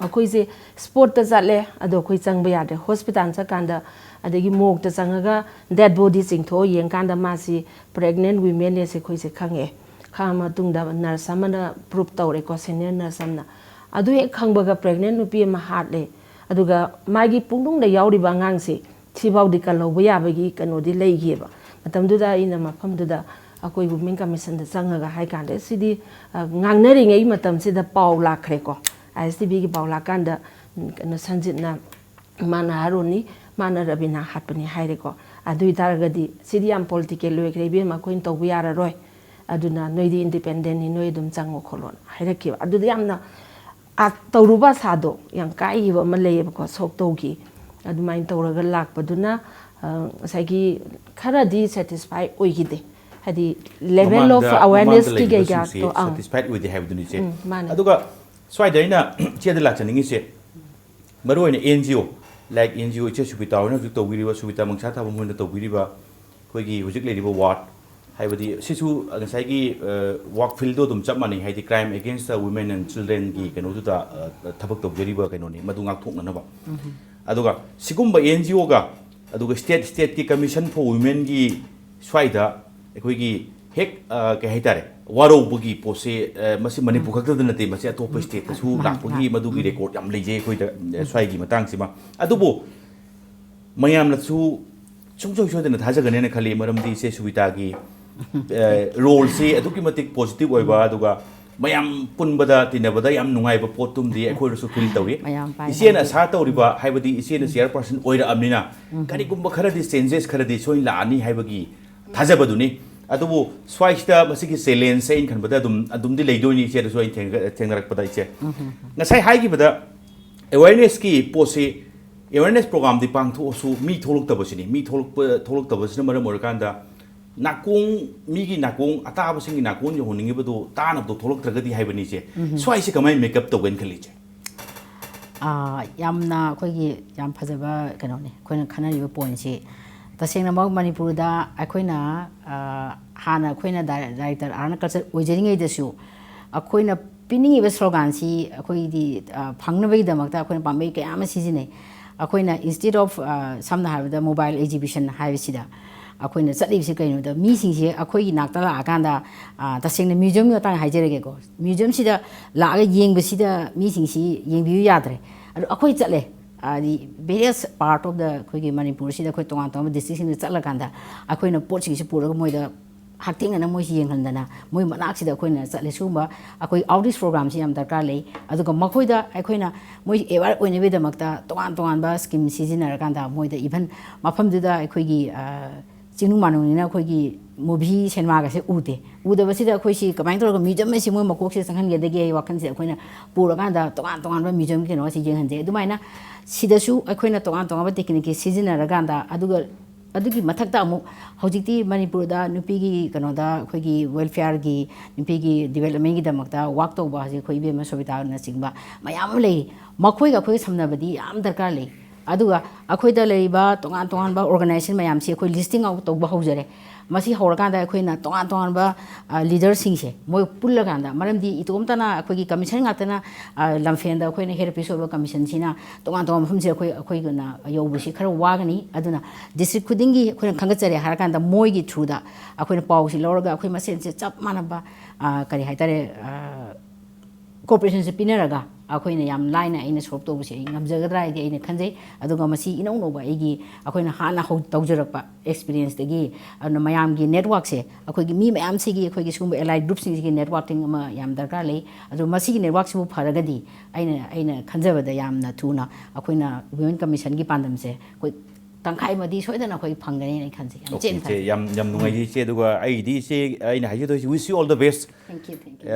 ꯑꯩꯈꯣꯏꯁꯦ ꯁ꯭ꯄꯣꯔꯠꯇ ꯆꯠꯂꯦ ꯑꯗꯣ ꯑꯩꯈꯣꯏ ꯆꯪꯕ ꯌꯥꯗ꯭ꯔꯦ ꯍꯣꯁꯄꯤꯇꯥꯜ ꯆꯠꯀꯥꯟꯗ ꯑꯗꯒꯤ ꯃꯣꯔꯛꯇ ꯆꯪꯉꯒ ꯗꯦꯠ ꯕꯣꯗꯤ ꯆꯤꯡꯊꯣꯛꯑ ꯌꯦꯡꯀꯥꯟꯗ ꯃꯥꯁꯤ ꯄ꯭ꯔꯦꯒꯅꯦꯟ ꯋꯤꯃꯦꯟꯅꯦꯁꯦ ꯑꯩꯈꯣꯏꯁꯦ ꯈꯪꯉꯛꯑꯦ ꯈꯪꯉ ꯃꯇꯨꯡꯗ ꯅꯔꯁ ꯑꯃꯅ ꯄ꯭ꯔꯨꯞ ꯇꯧꯔꯦꯀꯣ ꯁꯦꯅꯤꯌꯔ ꯅꯔꯁ ꯑꯃꯅ ꯑꯗꯨ ꯍꯦꯛ ꯈꯪꯕꯒ ꯄ꯭ꯔꯦꯒꯅꯦꯟ ꯅꯨꯄꯤ ꯑꯃ ꯍꯥꯠꯂꯦ ꯑꯗꯨꯒ ꯃꯥꯒꯤ ꯄꯨꯡꯅꯨꯡꯗ ꯌꯥꯎꯔꯤꯕ ꯑꯉꯥꯡꯁꯦ ꯁꯤꯐꯥꯎꯗꯤ ꯀꯜꯍꯧꯕ ꯌꯥꯕꯒꯤ ꯀꯩꯅꯣꯗꯤ ꯂꯩꯈꯤꯑꯕ ꯃꯇꯝꯗꯨꯗ ꯑꯩꯅ ꯃꯐꯝꯗꯨꯗ ꯑꯩꯈꯣꯏ ꯋꯨꯃꯦꯟ ꯀꯃꯤꯁꯟꯗ ꯆꯪꯉꯒ ꯍꯥꯏ ꯀꯥꯟꯗ ꯁꯤꯗꯤ ꯉꯥꯡꯅꯔꯤꯉꯩ ꯃꯇꯝꯁꯤꯗ ꯄꯥꯎ ꯂꯥꯛꯈ꯭ꯔꯦꯀꯣ ISTVꯒꯤ ꯄꯥꯎ ꯂꯥꯛꯀꯥꯟꯗ ꯀꯩꯅꯣ ꯁꯟꯖꯤꯠꯅ ꯃꯥꯅ ꯍꯥꯏꯔꯣꯅꯤ ꯃꯥꯅ ꯔꯕꯤꯅꯥ ꯍꯥꯠꯄꯅꯤ ꯍꯥꯏꯔꯦꯀꯣ ꯑꯗꯨ ꯑꯣꯏꯇꯥꯔꯒꯗꯤ ꯁꯤꯗꯤ ꯌꯥꯝ ꯄꯣꯂꯤꯇꯤꯀꯦꯜ ꯑꯣꯏꯈ꯭ꯔꯦ ꯏꯕꯦꯝꯃ ꯑꯩꯈꯣꯏꯅ ꯇꯧꯕ ꯌꯥꯔꯔꯣꯏ ꯑꯗꯨꯅ ꯅꯣꯏꯗꯤ ꯏꯟꯗꯤꯄꯦꯟꯗꯦꯟꯅꯤ ꯅꯣꯏ ꯑꯗꯨꯝ ꯆꯪꯉꯣ ꯈꯣꯠꯂꯣꯅ ꯍꯥꯏꯔꯛꯈꯤꯕ ꯑꯗꯨꯗ ꯌꯥꯝꯅ ꯇꯧꯔꯨꯕ ꯑꯁꯥꯗꯣ ꯌꯥꯝ ꯀꯥꯏꯈꯤꯕ ꯑꯃ ꯂꯩꯌꯦꯕꯀꯣ ꯁꯣꯛ ꯇꯧꯈꯤ ꯑꯗꯨꯃꯥꯏꯅ ꯇꯧꯔꯒ ꯂꯥꯛꯄꯗꯨꯅ ꯉꯁꯥꯏꯒꯤ ꯈꯔꯗꯤ ꯁꯦꯇꯤꯁꯐꯥꯏ ꯑꯣꯏꯈꯤꯗꯦ ꯍꯥꯏꯗꯤ ꯂꯦꯚꯦꯜ ꯑꯣꯐ ꯑꯋꯦꯔꯅꯦꯁꯀꯤ ꯀꯩꯀꯥꯗꯣ ꯁꯦꯇꯤꯁꯐꯥꯏꯠ ꯑꯣꯏꯗꯦ ꯍꯥꯏꯕꯗꯨꯅꯤ ꯏꯆꯦ ꯃꯥꯅꯦ ꯑꯗꯨꯒ ꯁ꯭ꯋꯥꯏꯗ ꯑꯩꯅ ꯏꯆꯦꯗ ꯂꯥꯛꯆꯅꯤꯡꯉꯤꯁꯦ ꯃꯔꯨꯑꯣꯏꯅ NGO ꯂꯥꯏꯛ NGO ꯏꯆꯦ ꯁꯨꯕꯤꯇꯥ ꯍꯣꯏꯅ ꯍꯧꯖꯤꯛ ꯇꯧꯕꯤꯔꯤꯕ ꯁꯨꯕꯤꯇꯥ ꯃꯪꯁꯥ ꯊꯥꯕꯝ ꯍꯣꯏꯅ ꯇꯧꯕꯤꯔꯤꯕ ꯑꯩꯈꯣꯏꯒꯤ ꯍꯧꯖꯤꯛ ꯂꯩꯔꯤꯕ ꯋꯥꯔꯗ ꯍꯥꯏꯕꯗꯤ ꯁꯤꯁꯨ ꯉꯁꯥꯏꯒꯤ ꯋꯥꯔꯛ ꯐꯤꯜꯗꯣ ꯑꯗꯨꯝ ꯆꯞ ꯃꯥꯟꯅꯩ ꯍꯥꯏꯗꯤ crime against the women and ꯆꯤꯜꯗ꯭ꯔꯦꯟꯒꯤ ꯀꯩꯅꯣꯗꯨꯗ ꯊꯕꯛ ꯇꯧꯖꯔꯤꯕ ꯀꯩꯅꯣꯅꯤ ꯃꯗꯨ ꯉꯥꯛꯊꯣꯛꯅꯅꯕ ꯑꯗꯨꯒ ꯁꯤꯒꯨꯝꯕ NGOꯒ ꯑꯗꯨꯒ ꯁ꯭ꯇꯦꯠꯀꯤ ꯀꯃꯤꯁꯟ ꯐꯣꯔ ꯋꯨꯃꯦꯟꯒꯤ ꯁ꯭ꯋꯥꯏꯗ ꯑꯩꯈꯣꯏꯒꯤ ꯍꯦꯛ ꯀꯩ ꯍꯥꯏꯇꯥꯔꯦ ꯋꯥꯔꯧꯕꯒꯤ ꯄꯣꯠꯁꯦ ꯃꯁꯤ ꯃꯅꯤꯄꯨꯔ ꯈꯛꯇꯗ ꯅꯠꯇꯦ ꯃꯁꯤ ꯑꯇꯣꯞꯄ ꯁ꯭ꯇꯦꯠꯇꯁꯨ ꯂꯥꯛꯄꯒꯤ ꯃꯗꯨꯒꯤ ꯔꯦꯀꯣꯔꯗ ꯌꯥꯝ ꯂꯩꯖꯩ ꯑꯩꯈꯣꯏꯗ ꯁ꯭ꯋꯥꯏꯒꯤ ꯃꯇꯥꯡꯁꯤꯃ ꯑꯗꯨꯕꯨ ꯃꯌꯥꯝꯅꯁꯨ ꯁꯨꯡꯁꯣꯏ ꯁꯣꯏꯗꯅ ꯊꯥꯖꯒꯅꯦꯅ ꯈꯜꯂꯤ ꯃꯔꯝꯗꯤ ꯏꯆꯦ ꯁꯨꯕꯤꯇꯥꯒꯤ ꯔꯣꯜꯁꯤ ꯑꯗꯨꯛꯀꯤ ꯃꯇꯤꯛ ꯄꯣꯖꯤꯇꯤꯕ ꯑꯣꯏꯕ ꯑꯗꯨꯒ ꯃꯌꯥꯝ ꯄꯨꯟꯕꯗ ꯇꯤꯟꯅꯕꯗ ꯌꯥꯝ ꯅꯨꯡꯉꯥꯏꯕ ꯄꯣꯠꯇꯨꯝꯗꯤ ꯑꯩꯈꯣꯏꯗꯁꯨ ꯐꯤꯜ ꯇꯧꯏ ꯏꯆꯦꯅ ꯑꯁꯥ ꯇꯧꯔꯤꯕ ꯍꯥꯏꯕꯗꯤ ꯏꯆꯦꯅ ꯆꯤꯌꯔꯄꯔꯁꯟ ꯑꯣꯏꯔꯛꯑꯕꯅꯤ나 ꯀꯔꯤꯒꯨꯝꯕ ꯈꯔꯗꯤ ꯆꯦꯟꯖꯦꯁ ꯈꯔꯗꯤ ꯁꯣꯏ ꯂꯥꯛꯑꯅꯤ ꯍꯥꯏꯕꯒꯤ ꯊꯥꯖꯕꯗꯨꯅꯤ ꯑꯗꯨꯕꯨ ꯁ꯭ꯋꯥꯏꯁꯤꯗ ꯃꯁꯤꯒꯤ ꯆꯦꯂꯦꯟꯖꯁꯦ ꯑꯩꯅ ꯈꯟꯕꯗ ꯑꯗꯨꯝꯗꯤ ꯂꯩꯗꯣꯏꯅꯤ ꯏꯆꯦꯗꯁꯨ ꯑꯩꯅ ꯊꯦꯡꯅꯔꯛꯄꯗ ꯏꯆꯦ ꯉꯁꯥꯏ ꯍꯥꯏꯈꯤꯕꯗ ꯑꯦꯋꯦꯔꯅꯦꯁꯀꯤ ꯄꯣꯠꯁꯤ ꯑꯦꯋꯦꯔꯅꯦꯁ ꯄ꯭ꯔꯣꯒ꯭ꯔꯥꯝꯗꯤ ꯄꯥꯡꯊꯣꯛꯑꯁꯨ ꯃꯤ ꯊꯣꯛꯂꯛꯇꯕꯁꯤꯅꯤ ꯃꯤ ꯊꯣꯛꯂꯛꯇꯕꯁꯤꯅ ꯃꯔꯝ ꯑꯣꯏꯔꯀꯥꯟꯗ ꯅꯥꯀꯣꯡ ꯃꯤꯒꯤ ꯅꯥꯀꯣꯡ ꯑꯇꯥꯕꯁꯤꯡꯒꯤ ꯅꯥꯀꯣꯡ ꯌꯧꯍꯟꯅꯤꯡꯉꯤꯕꯗꯨ ꯇꯥꯅꯕꯗꯣ ꯊꯣꯛꯂꯛꯇ꯭ꯔꯒꯗꯤ ꯍꯥꯏꯕꯅꯤ ꯏꯆꯦ ꯁ꯭ꯋꯥꯏꯁꯤ ꯀꯃꯥꯏꯅ ꯃꯦꯀꯞ ꯇꯧꯒꯦꯅ ꯈꯜꯂꯤ ꯏꯆꯦ ꯌꯥꯝꯅ ꯑꯩꯈꯣꯏꯒꯤ ꯌꯥꯝ ꯐꯖꯕ ꯀꯩꯅꯣꯅꯤ ꯑꯩꯈꯣꯏꯅ ꯈꯟꯅꯔꯤꯕ ꯄꯣꯏꯟꯁꯤ ꯇꯁꯦꯡꯅꯃꯛ ꯃꯅꯤꯄꯨꯔꯗ ꯑꯩꯈꯣꯏꯅ ꯍꯥꯟꯅ ꯑꯩꯈꯣꯏꯅ ꯗꯥꯏꯔꯦꯛꯇꯔ ꯑꯥꯔꯠ ꯑꯦꯟ ꯀꯜꯆꯔ ꯑꯣꯏꯖꯔꯤꯉꯩꯗꯁꯨ ꯑꯩꯈꯣꯏꯅ ꯄꯤꯅꯤꯡꯉꯤꯕ ꯁ꯭ꯂꯣꯒꯥꯟꯁꯤ ꯑꯩꯈꯣꯏꯒꯤ ꯐꯪꯅꯕꯒꯤꯗꯃꯛꯇ ꯑꯩꯈꯣꯏꯅ ꯄꯥꯝꯕꯩ ꯀꯌꯥ ꯑꯃ ꯁꯤꯖꯤꯟꯅꯩ ꯑꯩꯈꯣꯏꯅ ꯏꯟꯁꯇꯤꯠ ꯑꯣꯐ ꯁꯝꯅ ꯍꯥꯏꯔꯕꯗ ꯃꯣꯕꯥꯏꯜ ꯑꯦꯛꯖꯤꯕꯤꯁꯟ ꯍꯥꯏꯕꯁꯤꯗ ꯑꯩꯈꯣꯏꯅ ꯆꯠꯂꯤꯕꯁꯤ ꯀꯩꯅꯣꯗ ꯃꯤꯁꯤꯡꯁꯦ ꯑꯩꯈꯣꯏꯒꯤ ꯅꯥꯛꯇ ꯂꯥꯛꯑꯀꯥꯟꯗ ꯇꯁꯦꯡꯅ ꯃ꯭ꯌꯨꯖꯤꯌꯝꯒꯤ ꯃꯇꯥꯡꯗ ꯍꯥꯏꯖꯔꯒꯦꯀꯣ ꯃ꯭ꯌꯨꯖꯤꯌꯝꯁꯤꯗ ꯂꯥꯛꯑꯒ ꯌꯦꯡꯕꯁꯤꯗ ꯃꯤꯁꯤꯡꯁꯤ ꯌꯦꯡꯕꯤꯌꯨ ꯌꯥꯗ꯭ꯔꯦ ꯑꯗꯣ ꯑꯩꯈꯣꯏ ꯆꯠꯂꯦ various part of the ꯑꯩꯈꯣꯏꯒꯤ ꯃꯅꯤꯄꯨꯔꯁꯤꯗ ꯑꯩꯈꯣꯏ ꯇꯣꯉꯥꯟ ꯇꯣꯉꯥꯟꯕ ꯗꯤꯁꯇ꯭ꯔꯤꯛꯁꯤꯡꯗ ꯆꯠꯂꯀꯥꯟꯗ ꯑꯩꯈꯣꯏꯅ ꯄꯣꯠꯁꯤꯡꯁꯤ ꯄꯨꯔꯒ ꯃꯣꯏꯗ ꯍꯛꯊꯦꯡꯅꯅ ꯃꯣꯏꯁꯤ ꯌꯦꯡꯍꯟꯗꯅ ꯃꯣꯏ ꯃꯅꯥꯛꯁꯤꯗ ꯑꯩꯈꯣꯏꯅ ꯆꯠꯂꯦ ꯁꯤꯒꯨꯝꯕ ꯑꯩꯈꯣꯏ ꯑꯥꯎꯠꯔꯤꯆ ꯄ꯭ꯔꯣꯒ꯭ꯔꯥꯝꯁꯤ ꯌꯥꯝ ꯗꯔꯀꯥꯔ ꯂꯩ ꯑꯗꯨꯒ ꯃꯈꯣꯏꯗ ꯑꯩꯈꯣꯏꯅ ꯃꯣꯏ ꯑꯦꯋꯥꯔ ꯑꯣꯏꯅꯕꯒꯤꯗꯃꯛꯇ ꯇꯣꯉꯥꯟ ꯇꯣꯉꯥꯟꯕ ꯁ꯭ꯀꯤꯝ ꯁꯤꯖꯤꯟꯅꯔꯀꯥꯟꯗ ꯃꯣꯏꯗ ꯏꯚꯟ ꯃꯐꯝꯗꯨꯗ ꯑꯩꯈꯣꯏꯒꯤ ꯆꯤꯡꯅꯨꯡ ꯃꯥꯅꯨꯡꯅꯤꯅ ꯑꯩꯈꯣꯏꯒꯤ ꯃꯨꯚꯤ ꯁꯤꯅꯦꯃꯥꯒꯁꯦ ꯎꯗꯦ ꯎꯗꯕꯁꯤꯗ ꯑꯩꯈꯣꯏꯁꯤ ꯀꯃꯥꯏꯅ ꯇꯧꯔꯒ ꯃ꯭ꯌꯨꯖꯤꯌꯝ ꯑꯁꯤ ꯃꯣꯏ ꯃꯀꯣꯛꯁꯤꯗ ꯆꯪꯍꯟꯒꯗꯒꯦ ꯑꯩ ꯋꯥꯈꯜꯁꯤꯗ ꯑꯩꯈꯣꯏꯅ ꯄꯨꯔꯀꯥꯟꯗ ꯇꯣꯉꯥꯟ ꯇꯣꯉꯥꯟꯕ ꯃ꯭ꯌꯨꯖꯤꯌꯝ ꯀꯩꯅꯣꯁꯤ ꯌꯦꯡꯍꯟꯖꯩ ꯑꯗꯨꯃꯥꯏꯅ ꯁꯤꯗꯁꯨ ꯑꯩꯈꯣꯏꯅ ꯇꯣꯉꯥꯟ ꯇꯣꯉꯥꯟꯕ ꯇꯦꯛꯅꯤꯛꯀꯤ ꯁꯤꯖꯤꯟꯅꯔꯀꯥꯟꯗ ꯑꯗꯨꯒ ꯑꯗꯨꯒꯤ ꯃꯊꯛꯇ ꯑꯃꯨꯛ ꯍꯧꯖꯤꯛꯇꯤ ꯃꯅꯤꯄꯨꯔꯗ ꯅꯨꯄꯤꯒꯤ ꯀꯩꯅꯣꯗ ꯑꯩꯈꯣꯏꯒꯤ ꯋꯦꯜꯐꯤꯌꯔꯒꯤ ꯅꯨꯄꯤꯒꯤ ꯗꯤꯕꯦꯂꯞꯃꯦꯟꯒꯤꯗꯃꯛꯇ ꯋꯥꯛ ꯇꯧꯕ ꯍꯧꯖꯤꯛ ꯑꯩꯈꯣꯏ ꯏꯕꯦꯝꯃ ꯁꯣꯕꯤꯇꯥꯅꯆꯤꯡꯕ ꯃꯌꯥꯝ ꯑꯃ ꯂꯩꯔꯤ ꯃꯈꯣꯏꯒ ꯑꯩꯈꯣꯏꯒ ꯁꯝꯅꯕꯗꯤ ꯌꯥꯝ ꯗꯔꯀꯥꯔ ꯂꯩ ꯑꯗꯨꯒ ꯑꯩꯈꯣꯏꯗ ꯂꯩꯔꯤꯕ ꯇꯣꯉꯥꯟ ꯇꯣꯉꯥꯟꯕ ꯑꯣꯔꯒꯅꯥꯏꯖꯦꯁꯟ ꯃꯌꯥꯝꯁꯤ ꯑꯩꯈꯣꯏ ꯂꯤꯁꯇꯤꯡ ꯑꯥꯎꯠ ꯇꯧꯕ ꯍꯧꯖꯔꯦ ꯃꯁꯤ ꯍꯧꯔꯀꯥꯟꯗ ꯑꯩꯈꯣꯏꯅ ꯇꯣꯉꯥꯟ ꯇꯣꯉꯥꯟꯕ ꯂꯤꯗꯔꯁꯤꯡꯁꯦ ꯃꯣꯏ ꯄꯨꯜꯂꯀꯥꯟꯗ ꯃꯔꯝꯗꯤ ꯏꯇꯣꯝꯇꯅ ꯑꯩꯈꯣꯏꯒꯤ ꯀꯃꯤꯁꯟ ꯉꯥꯛꯇꯅ ꯂꯝꯐꯦꯟꯗ ꯑꯩꯈꯣꯏꯅ ꯍꯦꯠ ꯑꯣꯐꯤꯁ ꯑꯣꯏꯕ ꯀꯃꯤꯁꯟꯁꯤꯅ ꯇꯣꯉꯥꯟ ꯇꯣꯉꯥꯟꯕ ꯃꯐꯝꯁꯤꯗ ꯑꯩꯈꯣꯏꯒꯅ ꯌꯧꯕꯁꯤ ꯈꯔ ꯋꯥꯒꯅꯤ ꯑꯗꯨꯅ ꯗꯤꯁꯇ꯭ꯔꯤꯛ ꯈꯨꯗꯤꯡꯒꯤ ꯑꯩꯈꯣꯏꯅ ꯈꯟꯒꯠꯆꯔꯦ ꯍꯥꯏꯔꯀꯥꯟꯗ ꯃꯣꯏꯒꯤ ꯊ꯭ꯔꯨꯗ ꯑꯩꯈꯣꯏꯅ ꯄꯥꯎꯁꯤ ꯂꯧꯔꯒ ꯑꯩꯈꯣꯏ ꯃꯁꯦꯟꯁꯦ ꯆꯞ ꯃꯥꯟꯅꯕ ꯀꯔꯤ ꯍꯥꯏꯇꯥꯔꯦ ꯀꯣꯑꯣꯄꯔꯦꯁꯟꯁꯦ ꯄꯤꯅꯔꯒ ꯑꯩꯈꯣꯏꯅ ꯌꯥꯝ ꯂꯥꯏꯅ ꯑꯩꯅ ꯁꯣꯜꯕ ꯇꯧꯕꯁꯦ ꯑꯩ ꯉꯝꯖꯒꯗ꯭ꯔꯥ ꯍꯥꯏꯗꯤ ꯑꯩꯅ ꯈꯟꯖꯩ ꯑꯗꯨꯒ ꯃꯁꯤ ꯏꯅꯧ ꯅꯧꯕ ꯑꯩꯒꯤ ꯑꯩꯈꯣꯏꯅ ꯍꯥꯟꯅ ꯇꯧꯖꯔꯛꯄ ꯑꯦꯛꯁꯄꯤꯔꯤꯌꯦꯟꯁꯇꯒꯤ ꯑꯗꯨꯅ ꯃꯌꯥꯝꯒꯤ ꯅꯦꯠꯋꯥꯛꯁꯦ ꯑꯩꯈꯣꯏꯒꯤ ꯃꯤ ꯃꯌꯥꯝꯁꯤꯒꯤ ꯑꯩꯈꯣꯏꯒꯤ ꯁꯤꯒꯨꯝꯕ ꯑꯦꯂꯥꯏꯠ ꯒ꯭ꯔꯨꯞꯁꯤꯡꯁꯤꯒꯤ ꯅꯦꯠꯋꯥꯛꯇꯤꯡ ꯑꯃ ꯌꯥꯝ ꯗꯔꯀꯥꯔ ꯂꯩ ꯑꯗꯨ ꯃꯁꯤꯒꯤ ꯅꯦꯠꯋꯥꯛꯁꯤꯕꯨ ꯐꯔꯒꯗꯤ ꯑꯩꯅ ꯈꯟꯖꯕꯗ ꯌꯥꯝꯅ ꯊꯨꯅ ꯑꯩꯈꯣꯏꯅ ꯋꯤꯃꯦꯟ ꯀꯃꯤꯁꯟꯒꯤ ꯄꯥꯟꯗꯝꯁꯦ ꯑꯩꯈꯣꯏ ꯇꯪꯈꯥꯏꯃꯗꯤ ꯁꯣꯏꯗꯅ ꯑꯩꯈꯣꯏ ꯐꯪꯒꯅꯤꯅ ꯑꯩ ꯈꯟꯖꯩ ꯌꯥꯝ ꯆꯦꯟ ꯏꯆꯦ ꯌꯥꯝ ꯅꯨꯡꯉꯥꯏꯖꯩ ꯏꯆꯦ ꯑꯗꯨꯒ ꯑꯩꯒꯤꯗꯤ ꯏꯆꯦ ꯑꯩꯅ ꯍꯥꯏꯖꯗꯣꯏꯁꯤ wish you all the best thank you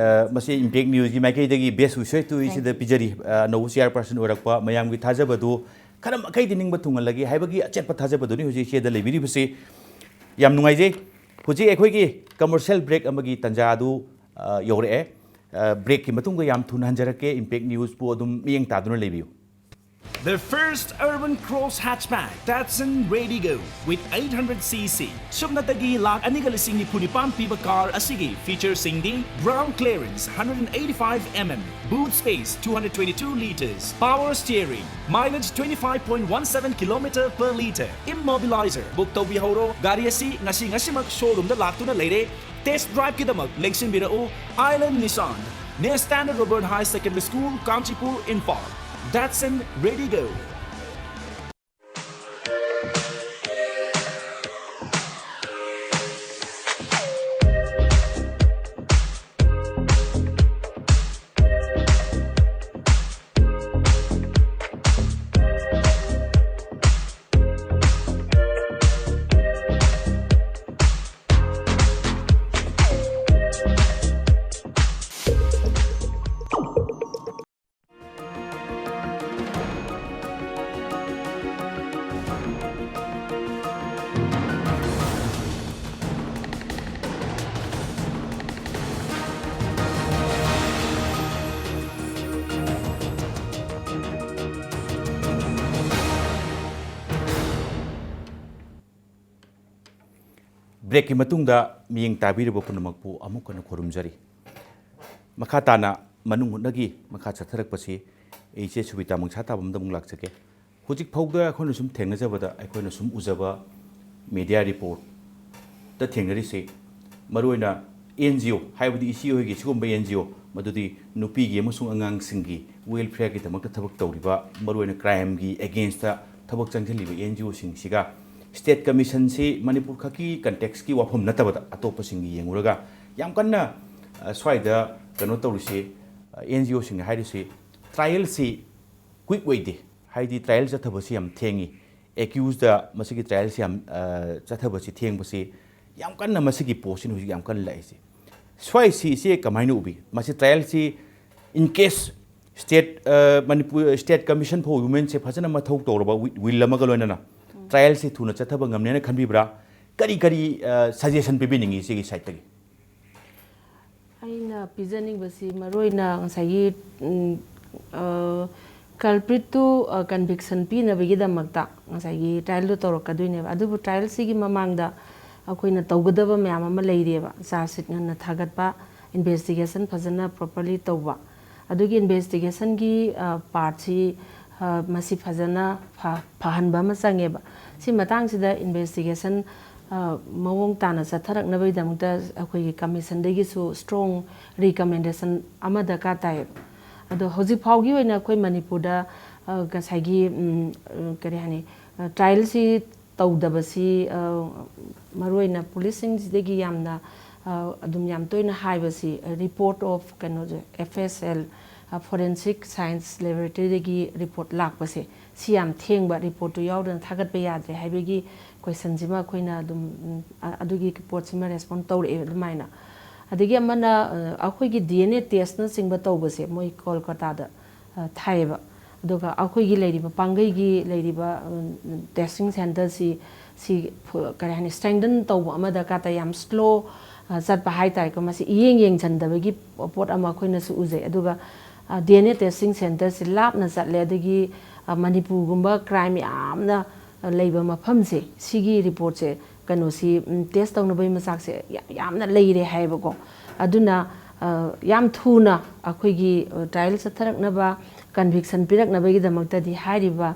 ꯃꯁꯤ ꯏꯝꯄꯦꯛ ꯅ꯭ꯌꯨꯁꯀꯤ ꯃꯥꯏꯀꯩꯗꯒꯤ ꯕꯦꯁ ꯋꯤꯁꯦꯁ ꯇꯨ ꯏꯁꯤꯗ ꯄꯤꯖꯔꯤ ꯑꯅꯧꯕ ꯆꯤꯌꯥꯔꯄꯔꯁꯟ ꯑꯣꯏꯔꯛꯄ ꯃꯌꯥꯝꯒꯤ ꯊꯥꯖꯕꯗꯨ ꯈꯔ ꯃꯈꯩꯗꯤ ꯅꯤꯡꯕ ꯊꯨꯡꯍꯜꯂꯒꯦ ꯍꯥꯏꯕꯒꯤ ꯑꯆꯦꯠꯄ ꯊꯥꯖꯕꯗꯨꯅꯤ ꯍꯧꯖꯤꯛ ꯏꯆꯦꯗ ꯂꯩꯕꯤꯔꯤꯕꯁꯤ ꯌꯥꯝ ꯅꯨꯡꯉꯥꯏꯖꯩ ꯍꯧꯖꯤꯛ ꯑꯩꯈꯣꯏꯒꯤ ꯀꯃꯔꯁꯤꯌꯦꯜ ꯕ꯭ꯔꯦꯛ ꯑꯃꯒꯤ ꯇꯥꯟꯖꯥ ꯑꯗꯨ ꯌꯧꯔꯛꯑꯦ ꯕ꯭ꯔꯦꯛꯀꯤ ꯃꯇꯨꯡꯗ ꯌꯥꯝ ꯊꯨꯅ ꯍꯟꯖꯔꯛꯀे ꯏꯝꯄꯦꯛ ꯅ꯭ꯌꯨꯁꯄꯨ ꯑꯗꯨꯝ ꯃꯤꯠꯌꯦꯡ ꯇꯥꯗꯨꯅ ꯂꯩꯕꯤꯌꯨ. The first urban cross hatchback, Datsun Radigo with 800cc. Subnatagi lakh aniga lising ni punipan piba car asigi feature singdi ground clearance 185mm, boot space 222 liters, power steering, mileage 25.17 km per liter, immobilizer. Bukto bihoro gari asi ngasi mak showroom da laktuna leire test drive kidamak lengsin birao Island Nissan. Near Standard Robert High Secondary School, Kanchipur, Imphal. Datsun Radigo. ꯕ꯭ꯔꯦꯛꯀꯤ ꯃꯇꯨꯡꯗ ꯃꯤꯠꯌꯦꯡ ꯇꯥꯕꯤꯔꯤꯕ ꯄꯨꯝꯅꯃꯛꯄꯨ ꯑꯃꯨꯛ ꯍꯟꯅ ꯈꯨꯔꯨꯝꯖꯔꯤ. ꯃꯈꯥ ꯇꯥꯅ ꯃꯅꯨꯡ ꯍꯨꯠꯅꯒꯤ ꯃꯈꯥ ꯆꯠꯊꯔꯛꯄꯁꯤ ꯑꯩ ꯏꯆꯦ ꯁꯨꯕꯤꯇꯥ ꯃꯪꯁꯥ ꯇꯥꯕꯝꯗ ꯑꯃꯨꯛ ꯂꯥꯛꯆꯒꯦ. ꯍꯧꯖꯤꯛ ꯐꯥꯎꯗ ꯑꯩꯈꯣꯏꯅ ꯁꯨꯝ ꯊꯦꯡꯅꯖꯕꯗ ꯑꯩꯈꯣꯏꯅ ꯁꯨꯝ ꯎꯖꯕ ꯃꯦꯗꯤꯌꯥ ꯔꯤꯄꯣꯔꯠꯇ ꯊꯦꯡꯅꯔꯤꯁꯤ ꯃꯔꯨꯑꯣꯏꯅ NGO ꯍꯥꯏꯕꯗꯤ ꯏꯆꯦ ꯍꯣꯏꯒꯤ ꯁꯤꯒꯨꯝꯕ NGO ꯃꯗꯨꯗꯤ ꯅꯨꯄꯤꯒꯤ ꯑꯃꯁꯨꯡ ꯑꯉꯥꯡꯁꯤꯡꯒꯤ ꯋꯦꯜꯐꯤꯌꯔꯒꯤꯗꯃꯛꯇ ꯊꯕꯛ ꯇꯧꯔꯤꯕ ꯃꯔꯨꯑꯣꯏꯅ ꯀ꯭ꯔꯥꯏꯝꯒꯤ ꯑꯦꯒꯦꯟꯁꯇ ꯊꯕꯛ ꯆꯪꯁꯤꯜꯂꯤꯕ NGOꯁꯤꯡꯁꯤꯒ स्टेट कमीशन से मणिपुर खकी कंटेक्स की वाफम नतबद अतोपसिंग येंगुरगा याम कन्ना स्वाइद कनो तौरिसे NGO सिंग हाइरिसे ट्रायल से क्विक वेदे हाइदि ट्रायल जथबसी याम थेंगी एक्यूज द मसिगी ट्रायल से याम जथबसी थेंगबसी याम कन्ना मसिगी पोसिन हुजि याम कन लाइसे स्वाइ से कमाइनो उबि मसि ट्रायल से in case state Manipur state commission for women से फजना मथौ तौरबा विल लमगा लोइनना ट्रायल से थूना चथब गमने खनबीब्रा करी करी सजेशन पिबिनिंगी सिगी साइटगी अइना पिजनिंग बसी मरोइना ngsaigi culprit to conviction pi na bigi damakta ngsaigi trial do torokadune adubu trial sigi mamangda akoina tawgadaba mayam ama leireba charsit na thagatpa investigation fazana properly tawba adugi investigation gi part si masi fazana fahanba ma changeba si matang sida investigation mawong tana satharak na baidamta akoi commission degi su strong recommendation amada ka tai ado hoji phaugi oina akoi manipur da ꯉꯁꯥꯏꯒꯤ ꯀꯔꯤ ꯍꯥꯏꯅꯤ ꯇ꯭ꯔꯥꯏꯌꯦꯜꯁꯤ ꯇꯧꯗꯕꯁꯤ ꯃꯔꯨꯑꯣꯏꯅ ꯄꯨꯂꯤꯁꯁꯤꯡꯁꯤꯗꯒꯤ ꯌꯥꯝꯅ ꯑꯗꯨꯝ ꯌꯥꯝ ꯇꯣꯏꯅ ꯍꯥꯏꯕꯁꯤ report of ꯀꯩꯅꯣꯁꯦ FSL ꯐꯣꯔꯦꯟꯁꯤꯛ ꯁꯥꯏꯟꯁ ꯂꯦꯕꯣꯔꯦꯇꯔꯤꯗꯒꯤ ꯔꯤꯄꯣꯔꯠ ꯂꯥꯛꯄꯁꯦ ꯁꯤ ꯌꯥꯝ ꯊꯦꯡꯕ ꯔꯤꯄꯣꯔꯠꯇꯨ ꯌꯥꯎꯗꯅ ꯊꯥꯒꯠꯄ ꯌꯥꯗ꯭ꯔꯦ ꯍꯥꯏꯕꯒꯤ ꯀꯣꯏꯁꯟꯁꯤꯃ ꯑꯩꯈꯣꯏꯅ ꯑꯗꯨꯝ ꯑꯗꯨꯒꯤ ꯄꯣꯠꯁꯤꯃ ꯔꯦꯁꯄꯣꯟ ꯇꯧꯔꯛꯑꯦ ꯑꯗꯨꯃꯥꯏꯅ ꯑꯗꯒꯤ ꯑꯃꯅ ꯑꯩꯈꯣꯏꯒꯤ DNA ꯇꯦꯁꯅꯆꯤꯡꯕ ꯇꯧꯕꯁꯦ ꯃꯣꯏ ꯀꯣꯜꯀꯇꯥꯗ ꯊꯥꯏꯌꯦꯕ ꯑꯗꯨꯒ ꯑꯩꯈꯣꯏꯒꯤ ꯂꯩꯔꯤꯕ ꯄꯥꯡꯒꯩꯒꯤ ꯂꯩꯔꯤꯕ ꯇꯦꯁꯇꯤꯡ ꯁꯦꯟꯇꯔꯁꯤ ꯁꯤ ꯀꯔꯤ ꯍꯥꯏꯅꯤ ꯁ꯭ꯇ꯭ꯔꯦꯡꯗꯟ ꯇꯧꯕ ꯑꯃ ꯗꯔꯀꯥꯔ ꯇꯥꯏ ꯌꯥꯝ ꯁ꯭ꯂꯣ ꯆꯠꯄ ꯍꯥꯏꯇꯥꯔꯦꯀꯣ ꯃꯁꯤ ꯌꯦꯡꯁꯤꯟꯗꯕꯒꯤ ꯄꯣꯠ ꯑꯃ ꯑꯩꯈꯣꯏꯅꯁꯨ ꯎꯖꯩ ꯑꯗꯨꯒ DNA ꯇꯦꯁꯇꯤꯡ ꯁꯦꯟꯇꯔꯁꯤ ꯂꯥꯞꯅ ꯆꯠꯂꯦ ꯑꯗꯒꯤ ꯃꯅꯤꯄꯨꯔꯒꯨꯝꯕ ꯀ꯭ꯔꯥꯏꯝ ꯌꯥꯝꯅ ꯂꯩꯕ ꯃꯐꯝꯁꯦ ꯁꯤꯒꯤ ꯔꯤꯄꯣꯔꯠꯁꯦ ꯀꯩꯅꯣꯁꯤ ꯇꯦꯁ ꯇꯧꯅꯕꯒꯤ ꯃꯆꯥꯛꯁꯦ ꯌꯥꯝꯅ ꯂꯩꯔꯦ ꯍꯥꯏꯌꯦꯕꯀꯣ ꯑꯗꯨꯅ ꯌꯥꯝ ꯊꯨꯅ ꯑꯩꯈꯣꯏꯒꯤ ꯇ꯭ꯔꯥꯏꯌꯦꯜ ꯆꯠꯊꯔꯛꯅꯕ ꯀꯟꯚꯤꯛꯁꯟ ꯄꯤꯔꯛꯅꯕꯒꯤꯗꯃꯛꯇꯗꯤ ꯍꯥꯏꯔꯤꯕ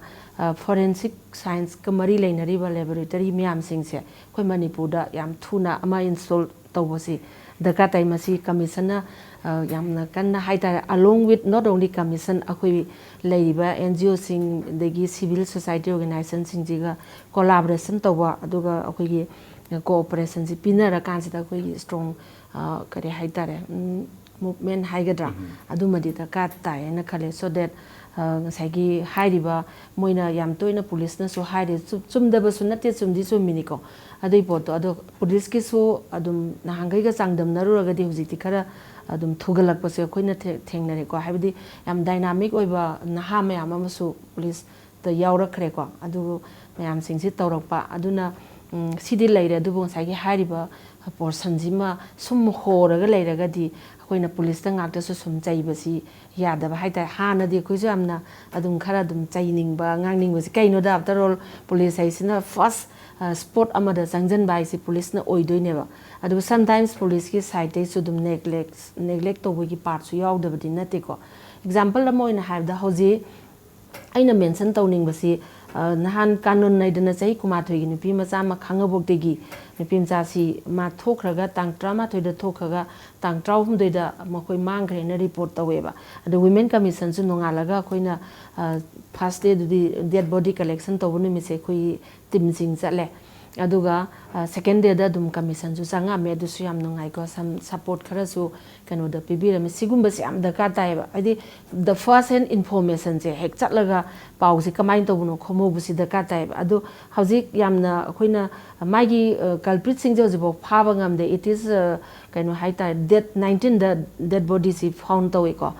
ꯐꯣꯔꯦꯟꯁꯤꯛ ꯁꯥꯏꯟꯁꯀ ꯃꯔꯤ ꯂꯩꯅꯔꯤꯕ ꯂꯦꯕꯣꯔꯦꯇꯔꯤ ꯃꯌꯥꯝꯁꯤꯡꯁꯦ ꯑꯩꯈꯣꯏ ꯃꯅꯤꯄꯨꯔꯗ ꯌꯥꯝ ꯊꯨꯅ ꯑꯃ ꯏꯟꯁꯇꯣꯜ ꯇꯧꯕꯁꯤ ꯗꯔꯀꯥꯔ ꯇꯥꯏ ꯃꯁꯤ ꯀꯃꯤꯁꯟꯅ ꯌꯥꯝꯅ ꯀꯟꯅ ꯍꯥꯏꯇꯥꯔꯦ ꯑꯂꯣꯡ ꯋꯤꯠ ꯅꯣꯠ ꯑꯣꯟꯂꯤ ꯀꯃꯤꯁꯟ ꯑꯩꯈꯣই ꯂꯩꯔꯤꯕ NGOꯁꯤꯡ ꯑꯗꯒꯤ ꯁꯤꯚꯤꯜ ꯁꯣꯁꯥꯏꯇꯤ ꯑꯣꯔꯒꯅꯥꯏꯖꯦꯁꯟꯁꯤꯡꯁꯤꯒ ꯀꯣꯂꯥꯕꯣꯔꯦꯁꯟ ꯇꯧꯕ ꯑꯗꯨꯒ ꯑꯩꯈꯣꯏꯒꯤ ꯀꯣꯑꯣꯄꯔꯦꯁꯟꯁꯤ ꯄꯤꯅꯔꯀꯥꯟꯁꯤꯗ ꯑꯩꯈꯣꯏꯒꯤ ꯁ꯭ꯇ꯭ꯔꯣꯡ ꯀꯔꯤ ꯍꯥꯏꯇꯥꯔꯦ ꯃꯨꯚꯃꯦꯟ ꯍꯥꯏꯒꯗ꯭ꯔꯥ ꯑꯗꯨꯃꯗꯤ ꯗꯔꯀꯥꯔ ꯇꯥꯏ ꯍꯥꯏꯅ ꯈꯜꯂꯦ ꯁꯣ ꯗꯦꯠ ꯉꯁꯥꯏꯒꯤ ꯍꯥꯏꯔꯤꯕ ꯃꯣꯏꯅ ꯌꯥꯝ ꯇꯣꯏꯅ ꯄꯨꯂꯤꯁꯅꯁꯨ ꯍꯥꯏꯔꯤ ꯆꯨꯝꯗꯕꯁꯨ ꯅꯠꯇꯦ ꯆꯨꯝꯗꯤ ꯆꯨꯝꯃꯤꯅꯤꯀꯣ ꯑꯗꯨꯒꯤ ꯄꯣꯠꯇꯣ ꯑꯗꯣ ꯄꯨꯂꯤꯁꯀꯤꯁꯨ ꯑꯗꯨꯝ ꯅꯍꯥꯟꯈꯩꯒ ꯆꯥꯡꯗꯝꯅꯔꯨꯔꯒꯗꯤ ꯍꯧꯖꯤꯛꯇꯤ ꯈꯔ ꯑꯗꯨꯝ ꯊꯨꯒꯠꯂꯛꯄꯁꯦ ꯑꯩꯈꯣꯏꯅ ꯊꯦꯡꯅꯔꯦꯀꯣ ꯍꯥꯏꯕꯗꯤ ꯌꯥꯝ ꯗꯥꯏꯅꯥꯃꯤꯛ ꯑꯣꯏꯕ ꯅꯍꯥ ꯃꯌꯥꯝ ꯑꯃꯁꯨ ꯄꯨꯂꯤꯁꯇ ꯌꯥꯎꯔꯛꯈ꯭ꯔꯦꯀꯣ ꯑꯗꯨ ꯃꯌꯥꯝꯁꯤꯡꯁꯤ ꯇꯧꯔꯛꯄ ꯑꯗꯨꯅ ꯁꯤꯗꯤ ꯂꯩꯔꯦ ꯑꯗꯨꯕꯨ ꯉꯁꯥꯏꯒꯤ ꯍꯥꯏꯔꯤꯕ ꯄꯣꯔꯁꯟꯁꯤꯃ ꯁꯨꯝ ꯍꯣꯔꯒ ꯂꯩꯔꯒꯗꯤ ꯑꯩꯈꯣꯏꯅ ꯄꯨꯂꯤꯁꯇ ꯉꯥꯛꯇꯁꯨ ꯁꯨꯝ ꯆꯩꯕꯁꯤ ꯌꯥꯗꯕ ꯍꯥꯏꯇꯥꯔꯦ ꯍꯥꯟꯅꯗꯤ ꯑꯩꯈꯣꯏꯁꯨ ꯌꯥꯝꯅ ꯑꯗꯨꯝ ꯈꯔ ꯑꯗꯨꯝ ꯆꯩꯅꯤꯡꯕ ꯉꯥꯡꯅꯤꯡꯕꯁꯤ ꯀꯩꯅꯣꯗ ꯑꯥꯐꯇꯔ ꯑꯣꯜ ꯄꯨꯂꯤꯁ ꯍꯥꯏꯁꯤꯅ ꯐꯥꯔꯁ ꯁ꯭ꯄꯣꯠ ꯑꯃꯗ ꯆꯪꯁꯤꯟꯕ ꯍꯥꯏꯁꯤ ꯄꯨꯂꯤꯁꯅ ꯑꯣꯏꯗꯣꯏꯅꯦꯕ ꯑꯗꯨꯒ ꯁꯝꯇꯥꯏꯝꯁ ꯄꯨꯂꯤꯁꯀꯤ ꯁꯥꯏꯠꯇꯩꯁꯨ ꯑꯗꯨꯝ ꯅꯦꯒ꯭ꯂꯦꯛ ꯇꯧꯕꯒꯤ ꯄꯥꯔꯠꯁꯨ ꯌꯥꯎꯗꯕꯗꯤ ꯅꯠꯇꯦꯀꯣ ꯑꯦꯛꯖꯥꯝꯄꯜ ꯑꯃ ꯑꯣꯏꯅ ꯍꯥꯏꯕꯗ ꯍꯧꯖꯤꯛ ꯑꯩꯅ ꯃꯦꯟꯁꯟ ꯇꯧꯅꯤꯡꯕꯁꯤ ꯅꯍꯥꯟ ꯀꯥꯅꯨꯟ ꯅꯩꯗꯅ ꯆꯍꯤ 12ꯒꯤ ꯅꯨꯄꯤ ꯃꯆꯥ ꯑꯃ ꯈꯥꯡꯉꯕꯣꯛꯇꯒꯤ ꯅꯨꯄꯤ ꯃꯆꯥꯁꯤ ꯃꯥ ꯊꯣꯛꯈ꯭ꯔꯒ ꯇꯥꯡ 11ꯗ ꯊꯣꯛꯈ꯭ꯔꯒ ꯇꯥꯡ 16ꯗ ꯃꯈꯣꯏ ꯃꯥꯡꯈ꯭ꯔꯦꯅ ꯔꯤꯄꯣꯔꯠ ꯇꯧꯋꯦꯕ ꯑꯗꯣ ꯋꯤꯃꯦꯟ ꯀꯃꯤꯁꯟꯁꯨ ꯅꯣꯡꯉꯥꯜꯂꯒ ꯑꯩꯈꯣꯏꯅ ꯐꯥꯔꯁ ꯗꯦꯗꯨꯗꯤ ꯗꯦꯠ ꯕꯣꯗꯤ ꯀꯂꯦꯛꯁꯟ ꯇꯧꯕ ꯅꯨꯃꯤꯠꯁꯦ ꯑꯩꯈꯣꯏꯒꯤ ꯇꯤꯝꯁꯤꯡ ꯆꯠꯂꯦ ꯑꯗꯨꯒ ꯁꯦꯀꯦꯟ ꯗꯦꯗ ꯑꯗꯨꯝ ꯀꯃꯤꯁꯟꯁꯨ ꯆꯪꯉꯝꯃꯦ ꯑꯗꯨꯁꯨ ꯌꯥꯝ ꯅꯨꯡꯉꯥꯏꯀꯣ ꯁꯄꯣꯔꯠ ꯈꯔꯁꯨ ꯀꯩꯅꯣꯗ ꯄꯤꯕꯤꯔꯝꯃꯦ ꯁꯤꯒꯨꯝꯕꯁꯦ ꯌꯥꯝ ꯗꯔꯀꯥꯔ ꯇꯥꯏꯌꯦꯕ ꯍꯥꯏꯗꯤ ꯗ ꯐꯥꯔꯁ ꯍꯦꯟ ꯏꯟꯐꯣꯔꯃꯦꯁꯟꯁꯦ ꯍꯦꯛ ꯆꯠꯂꯒ ꯄꯥꯎꯁꯦ ꯀꯃꯥꯏꯅ ꯇꯧꯕꯅꯣ ꯈꯣꯝꯍꯧꯕꯁꯤ ꯗꯔꯀꯥꯔ ꯇꯥꯏꯌꯦꯕ ꯑꯗꯣ ꯍꯧꯖꯤꯛ ꯌꯥꯝꯅ ꯑꯩꯈꯣꯏꯅ ꯃꯥꯒꯤ ꯀꯜꯄ꯭ꯔꯤꯠꯁꯤꯡꯁꯦ ꯍꯧꯖꯤꯛꯐꯥꯎ ꯐꯥꯕ ꯉꯝꯗꯦ ꯏꯠ ꯏꯁ ꯀꯩꯅꯣ ꯍꯥꯏꯇꯥꯔꯦ ꯗꯦꯠ 19ꯗ ꯗꯦꯠ ꯕꯣꯗꯤꯁꯤ ꯐꯥꯎꯟ ꯇꯧꯋꯦꯀꯣ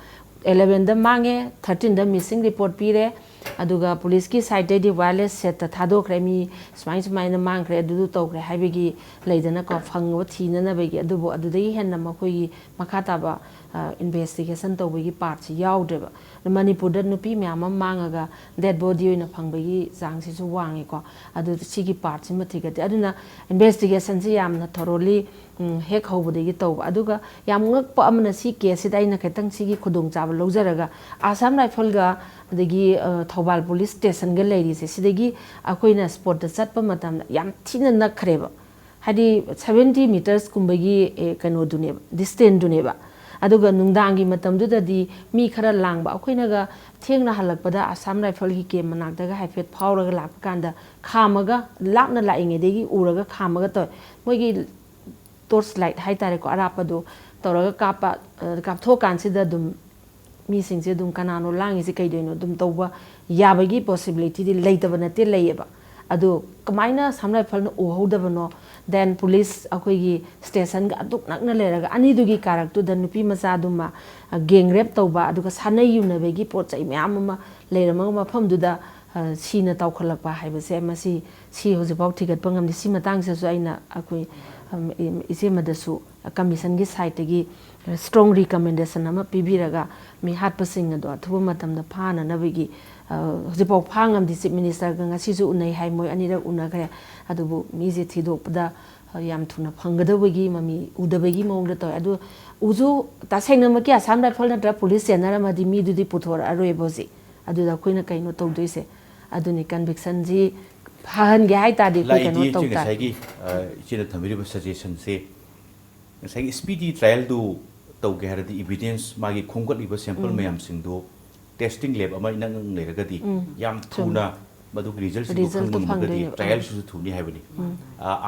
11ꯗ ꯃꯥꯡꯉꯦ 13ꯗ ꯃꯤꯁꯤꯡ ꯔꯤꯄꯣꯔꯠ ꯄꯤꯔꯦ ꯑꯗꯨꯒ ꯄꯨꯂꯤꯁꯀꯤ ꯁꯥꯏꯠꯇꯩꯗꯤ ꯋꯥꯌꯔꯂꯦꯁ ꯁꯦꯠꯇ ꯊꯥꯗꯣꯛꯈ꯭ꯔꯦ ꯃꯤ ꯁꯨꯃꯥꯏꯅ ꯃꯥꯡꯈ꯭ꯔꯦ ꯑꯗꯨꯗꯨ ꯇꯧꯈ꯭ꯔꯦ ꯍꯥꯏꯕꯒꯤ ꯂꯩꯗꯅꯀꯣ ꯐꯪꯉꯕ ꯊꯤꯅꯅꯕꯒꯤ ꯑꯗꯨꯕꯨ ꯑꯗꯨꯗꯒꯤ ꯍꯦꯟꯅ ꯃꯈꯣꯏꯒꯤ ꯃꯈꯥ ꯇꯥꯕ ꯏꯟꯚꯦꯁꯇꯤꯒꯦꯁꯟ ꯇꯧꯕꯒꯤ ꯄꯥꯔꯠꯁꯤ ꯌꯥꯎꯗ꯭ꯔꯦꯕ ꯃꯅꯤꯄꯨꯔꯗ ꯅꯨꯄꯤ ꯃꯌꯥꯝ ꯑꯃ ꯃꯥꯡꯉꯒ ꯗꯦꯠ ꯕꯣꯗꯤ ꯑꯣꯏꯅ ꯐꯪꯕꯒꯤ ꯆꯥꯡꯁꯤꯁꯨ ꯋꯥꯡꯉꯦꯀோ ꯑꯗꯨ ꯁꯤꯒꯤ ꯄꯥꯔꯠꯁꯤꯃ ꯊꯤꯒꯠꯇꯦ ꯑꯗꯨꯅ ꯏꯟꯚꯦꯁꯇꯤꯒꯦꯁꯟꯁꯤ ꯌꯥꯝꯅ ꯊꯣꯔꯣꯂꯤ ꯍꯦꯛ ꯍꯧꯕꯗꯒꯤ ꯇꯧꯕ ꯑꯗꯨꯒ ꯌꯥꯝ ꯉꯛꯄ ꯑꯃꯅ ꯁꯤ ꯀꯦꯁꯁꯤꯗ ꯑꯩꯅ ꯈꯤꯇꯪ ꯁꯤꯒꯤ ꯈꯨꯗꯣꯡꯆꯥꯕ ꯂꯧꯖꯔꯒ ꯑꯁꯥꯝ ꯔꯥꯏꯐꯜꯒ ꯑꯗꯒꯤ ꯊꯧꯕꯥꯜ ꯄꯨꯂꯤꯁ ꯁ꯭ꯇꯦꯁꯟꯒ ꯂꯩꯔꯤꯁꯦ ꯁꯤꯗꯒꯤ ꯑꯩꯈꯣꯏꯅ ꯁ꯭ꯄꯣꯠꯇ ꯆꯠꯄ ꯃꯇꯝꯗ ꯌꯥꯝ ꯊꯤꯅ ꯅꯛꯈ꯭ꯔꯦꯕ ꯍꯥꯏꯗꯤ 70 ꯃꯤꯇꯔꯁꯀꯨꯝꯕꯒꯤ ꯀꯩꯅꯣꯗꯨꯅꯦꯕ ꯗꯤꯁꯇꯦꯟꯁꯗꯨꯅꯦꯕ ꯑꯗꯨꯒ ꯅꯨꯡꯗꯥꯡꯒꯤ ꯃꯇꯝꯗꯨꯗꯗꯤ ꯃꯤ ꯈꯔ ꯂꯥꯡꯕ ꯑꯩꯈꯣꯏꯅꯒ ꯊꯦꯡꯅ ꯍꯜꯂꯛꯄꯗ ꯑꯁꯥꯝ ꯔꯥꯏꯐꯜꯒꯤ ꯀꯦꯝ ꯃꯅꯥꯛꯇꯒ ꯍꯥꯏꯐꯦꯠ ꯐꯥꯎꯔꯒ ꯂꯥꯛꯄ ꯀꯥꯟꯗ ꯈꯥꯝꯃꯒ ꯂꯥꯞꯅ ꯂꯥꯛꯏꯉꯩꯗꯒꯤ ꯎꯔꯒ ꯈꯥꯝꯃꯒ ꯇꯧꯋꯦ ꯃꯣꯏꯒꯤ ꯇꯣꯔꯆ ꯂꯥꯏꯠ ꯍꯥꯏꯇꯥꯔꯦꯀꯣ ꯑꯔꯥꯞꯄꯗꯣ ꯇꯧꯔꯒ ꯀꯥꯞꯊꯣꯛꯑꯀꯥꯟꯁꯤꯗ ꯑꯗꯨꯝ ꯃꯤꯁꯤꯡꯁꯦ ꯑꯗꯨꯝ ꯀꯅꯥꯅꯣ ꯂꯥꯡꯉꯤꯁꯦ ꯀꯩꯗꯣꯏꯅꯣ ꯑꯗꯨꯝ ꯇꯧꯕ ꯌꯥꯕꯒꯤ ꯄꯣꯁꯤꯕꯤꯂꯤꯇꯤꯗꯤ ꯂꯩꯇꯕ ꯅꯠꯇꯦ ꯂꯩꯌꯦꯕ ꯑꯗꯣ ꯀꯃꯥꯏꯅ ꯑꯁꯥꯝ ꯔꯥꯏꯐꯜꯅ ꯎꯍꯧꯗꯕꯅꯣ ꯗꯦꯟ ꯄꯨꯂꯤꯁ ꯑꯩꯈꯣꯏꯒꯤ ꯁ꯭ꯇꯦꯁꯟꯒ ꯑꯗꯨꯛ ꯅꯛꯅ ꯂꯩꯔꯒ ꯑꯅꯤꯗꯨꯒꯤ ꯀꯥꯔꯛꯇꯨꯗ ꯅꯨꯄꯤ ꯃꯆꯥꯗꯨꯃ ꯒꯦꯡ ꯔꯦꯞ ꯇꯧꯕ ꯑꯗꯨꯒ ꯁꯥꯟꯅꯩ ꯌꯨꯅꯕꯒꯤ ꯄꯣꯠ ꯆꯩ ꯃꯌꯥꯝ ꯑꯃ ꯂꯩꯔꯝꯃꯒ ꯃꯐꯝꯗꯨꯗ ꯁꯤꯅ ꯇꯧꯈꯠꯂꯛꯄ ꯍꯥꯏꯕꯁꯦ ꯁꯤ ꯍꯧꯖꯤꯛꯐꯥꯎ ꯊꯤꯒꯠꯄ ꯉꯝꯗꯦ ꯁꯤ ꯃꯇꯥꯡꯁꯤꯗꯁꯨ ꯑꯩꯅ ꯑꯩꯈꯣꯏ ꯏꯆꯦꯃꯗꯁꯨ ꯀꯃꯤꯁꯟꯒꯤ ꯁꯥꯏꯠꯇꯒꯤ ꯁ꯭ꯇ꯭ꯔꯣꯡ ꯔꯤꯀꯃꯦꯟꯗꯦꯁꯟ ꯑꯃ ꯄꯤꯕꯤꯔꯒ ꯃꯤ ꯍꯥꯠꯄꯁꯤꯡ ꯑꯗꯣ ꯑꯊꯨꯕ ꯃꯇꯝꯗ ꯐꯥꯅꯅꯕꯒꯤ ꯍꯧꯖꯤꯛꯐꯥꯎ ꯐꯥ ꯉꯝꯗꯦ ꯆꯤꯞ ꯃꯤꯅꯤꯁꯇꯔꯒ ꯉꯁꯤꯁꯨ ꯎꯅꯩ ꯍꯥꯏ ꯃꯣꯏ ꯑꯅꯤꯔꯛ ꯎꯅꯈ꯭ꯔꯦ ꯑꯗꯨꯕꯨ ꯃꯤꯁꯦ ꯊꯤꯗꯣꯛꯄꯗ ꯌꯥꯝ ꯊꯨꯅ ꯐꯪꯒꯗꯕꯒꯤ ꯃꯃꯤ ꯎꯗꯕꯒꯤ ꯃꯑꯣꯡꯗ ꯇꯧꯋꯦ ꯑꯗꯨ ꯇꯁꯦꯡꯅꯃꯛꯀꯤ ꯑꯁꯥꯝ ꯔꯥꯏꯐꯜ ꯅꯠꯇ꯭ꯔꯒ ꯄꯨꯂꯤꯁ ꯆꯦꯟꯅꯔꯝꯃꯗꯤ ꯃꯤꯗꯨꯗꯤ ꯄꯨꯊꯣꯔꯛꯑꯔꯣꯏꯕ ꯍꯧꯖꯤꯛ ꯑꯗꯨꯗ ꯑꯩꯈꯣꯏꯅ ꯀꯩꯅꯣ ꯇꯧꯗꯣꯏꯁꯦ ꯑꯗꯨꯅꯤ ꯀꯟꯚꯤꯛꯁꯟꯁꯤ ꯐꯍꯟꯒꯦ ꯍꯥꯏꯇꯥꯔꯗꯤ ꯑꯩꯈꯣꯏ ꯀꯩꯅꯣ ꯇꯧ ꯇꯥꯔꯦ ꯉꯁꯥꯏꯒꯤ ꯏꯆꯦꯅ ꯊꯝꯕꯤꯔꯤꯕ ꯁꯖꯦꯁꯟꯁꯦ ꯉꯁꯥꯏꯒꯤ ꯁ꯭ꯄꯤꯗꯤ ꯇ꯭ꯔꯥꯏꯌꯦꯜꯗꯨ ꯇꯧꯒꯦ ꯍꯥꯏꯔꯗꯤ ꯏꯕꯤꯗꯦꯟꯁ ꯃꯥꯒꯤ ꯈꯣꯝꯒꯠꯂꯤꯕ ꯁꯦꯝꯄꯜ ꯃꯌꯥꯝꯁꯤꯡꯗꯨ टेस्टिंग लैब अमा इनंग लेरगदी याम थुना मदु रिजल्ट Result तो खंगमगदी फंगदोइनेबा। ट्रायल सु थुनी हाइबनी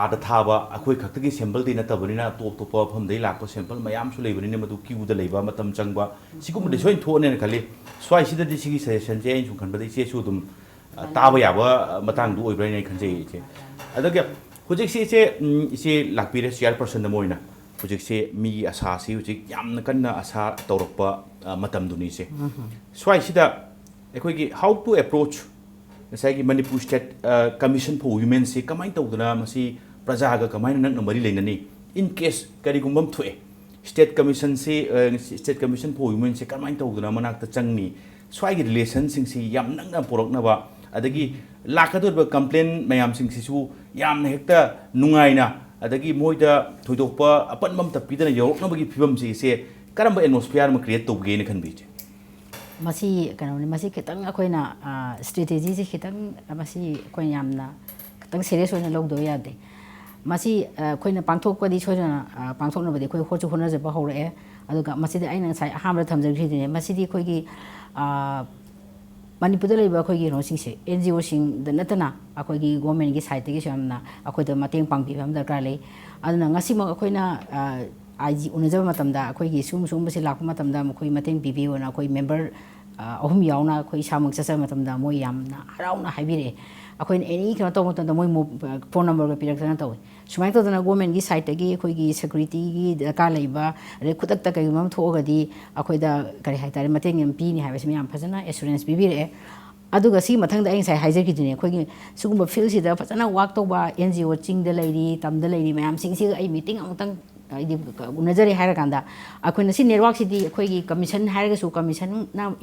आदा थाबा अखोय खक्तगी सैंपल दि नतबनिना टॉप टॉप फम दे लाको सैंपल मयाम सु लेबनिने मदु क्यू द लेबा मतम चंगबा सिगुम दे सोइन थोने खली स्वाइ सिदा दि सिगी सजेशन जे इन खनबदि चे सु दुम ताबा याबा मतंग दु ओइब्राइन खनजे चे अदगे हुजिक से इसे लाकपीरे चेयरपर्सन मोइना हुजिक से मी आशा से हुजिक यामना कन्ना आशा तौरपा मतम दुनी से स्वाइ सिदा अखोयगी हाउ टू अप्रोच नसाई Manipur state commission for women से कमाई तौदना मसी प्रजागा कमाई नक मरी लेननी इन केस करिगुंबम थोए स्टेट कमीशन फॉर वुमेन से कमाई तौदना मनाक चंगनी स्वाइगी रिलेशन सिंग से याम नंगना पोरकनबा अदगी लाखदोब कंप्लेन मयाम सिंग सिसु याम हेक्ता नुंगाइना अदगी मोइदा थोइदोपा अपनमम तपीदना योरकनबगी फिबम से करम एटमोस्फियर म क्रिएट तौगेन खनबीजे मसी कनोनी मसी खितंग अखोइना स्ट्रेटेजी से खितंग मसी कोइ यामना खितंग सीरियस ओइना लौदो यादे मसी अखोइना पांथोकपदि सोजना पांथोकनबदि अखोइ होचु होनजबा हौरए अदुगा मसीदि आइना साइ अहामरा थमजगरिदिने मसीदि अखोइगी मणिपुर लेब अखोइगी रोसिंगसे एनजीओ सिंग द नतना अखोइगी गवर्नमेंट की साइड तगी सामना अखोइदा मतेंग पांगबिबम दरकार ले अदुना ngasimak अखोइना आईजी उनजब मतमदा अखोइगी सुम से लाख मतमदा मखोइ मतेंग पिबियोना अखोइ मेंबर अहुम यावना अखोइ सामक चसा मतमदा मोइ यामना हराउना हाइबिरे अखोइ एनी कनो तो मतमदा मोइ फोन नंबर ग पिरक्तना तौ सुमाइ तोदना गवर्नमेंट की साइड तगी अखोइगी सिक्योरिटी की दरकार लेबा रे खुदक तक कइगम थोगदी अखोइदा करि हाइतारे मतेंग एम पी नि हाइबसि याम फजना एश्योरेंस पिबिरे अदुगा सी मथंग दा इंसाइ हाइजरकिदिने अखोइगी सुगुम फील्ड सिदा फजना वर्क तौबा एनजीओ चिंग द लेडी तम द लेडी मयाम सिंग सी आई मीटिंग अमतंग उनजरे है अखोन सी नेटवर्क से अखोई कमीशन है कमीशन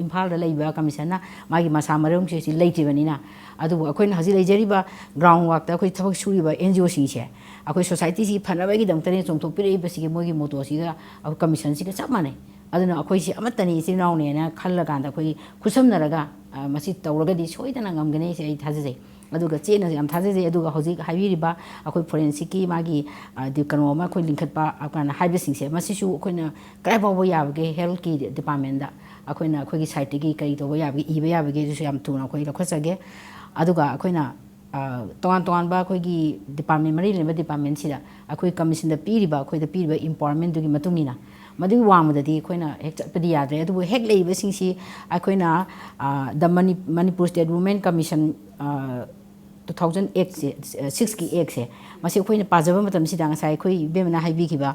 इम्फाल लेब कमीशन मागी मसा मरम से लेट्रीबनीना अखोन हजी लेजरीब ग्राउंड वर्क अखोई थबक सूरीब एनजीओ से अखोई सोसाइटी से फनबगीदमतने चोंथोपीरइबसिगे मोगी मोटोसीगा कमीशन से चप माने अदुना अखोई से अमतनी इचिनाउनेना खल्लकांदा अखोई खुसमनरगा मसी तौरगदी सोइदना ngамगने से थाजजे अदुगा चेना याम थाजजे अदुगा हौजिक हाइबिरिबा अखोई फोरेंसिक की मागी कनोमा अखोई लिंखतपा अकाना हाइबसिंगसे मसिसु अखोइना काइबाबो याबगे हेल्थ की डिपार्टमेंट दा अखोइना अखोइगी साइट की कई तोबो याबगे इबा याबगे जुसु याम तुना अखोइ लखसगे अदुगा अखोइना तोन तोन बा अखोइगी डिपार्टमेंट मरी लेबा डिपार्टमेंट सिदा अखोइ कमीशन दा पीरिबा अखोइदा पीरिबा एम्पावरमेंट दुगी मतुंगिना मदुगी वांगमददी अखोइना हेक चटपदी याद्रे अदुबो हेक लेबसिंगसी अखोइना the Manipur state women commission 2006 की एक्ट से मसी अखोइना पाजबा मतम सिदा ngasai अखोइ बेमना हाइबिखिबा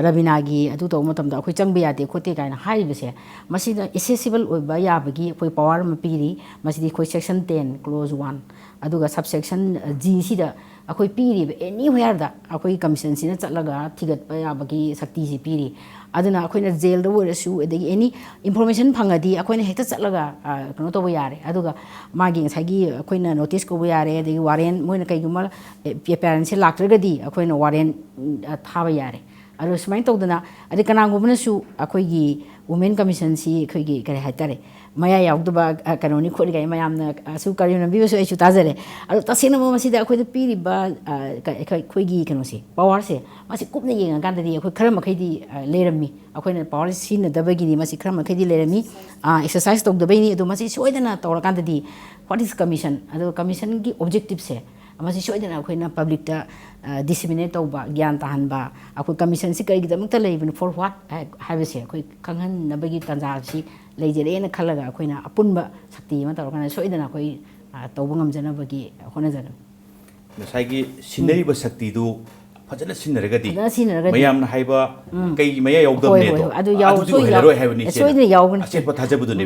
रबिनागी अदु तो मतम दा अखोइ चंगबे यादे खोते काइना हाइबसे मसी दा एसेसिबल ओइबा याबगी अखोइ पावर म पीरी मसी दी अखोइ सेक्शन 10 क्लोज 1 अदुगा सबसेक्शन जी सिदा अखोइ पीरी एनीवेयर दा अखोइ कमीशन सिना चलगा थिगत याबगी शक्ति से पीरी अदुना अखोइना जेल दा वरसु एदगी एनी इंफॉर्मेशन फंगदी अखोइना हेक्ता चलगा कनो तो यारे अदुगा मागी ngasai अखोइना नोटिस को यारे एदगी वारेन मोइना कइगुमा पेरेंट्स से लाक्त्रगदी अखोइना वारेन थाबा यारे अदु सुमाइन तौदना अदि कनागुमनसु अखोइगी वुमेन कमीशन सी अखोइगी करे हाइतारे मया याउदबा कनोनी खोली गाय मयामना सु करियन बिबसु आइसु ताजरे अदु तसेना मसिदा अखोइदा पीरिबा अखोइगी कनोसी पावर से मसि कुपना येंगा गांददी अखोइ खरा मखैदी लेरमी अखोइना पावर सिन दबगिनी मसि खरा मखैदी लेरमी एक्सरसाइज तौदबैनी अदु मसि सोइदना तौरा गांददी व्हाट इज कमीशन अदु कमीशन की ऑब्जेक्टिव से मसि सोइदना अखोइना पब्लिक ता डिसिमिनेट तौबा ज्ञान ताहनबा अखोइ कमीशन से करिगदमक्ता लेबिन फॉर व्हाट हाइबसे अखोइ खंगहनबगी तंजासी लेजरेना खलगा अखोइना अपुनबा शक्ति म तौरकाना सोइदना अखोइ तौबा ngamjanabagi होनजन नसाई सिनरीब शक्ति दु फजन सिनरगदी मयामना हाइबा कई मया याउदमने तो अदु याउ सोइलरोय हाइबनी सोइदना याउगन असेप थाजबदुने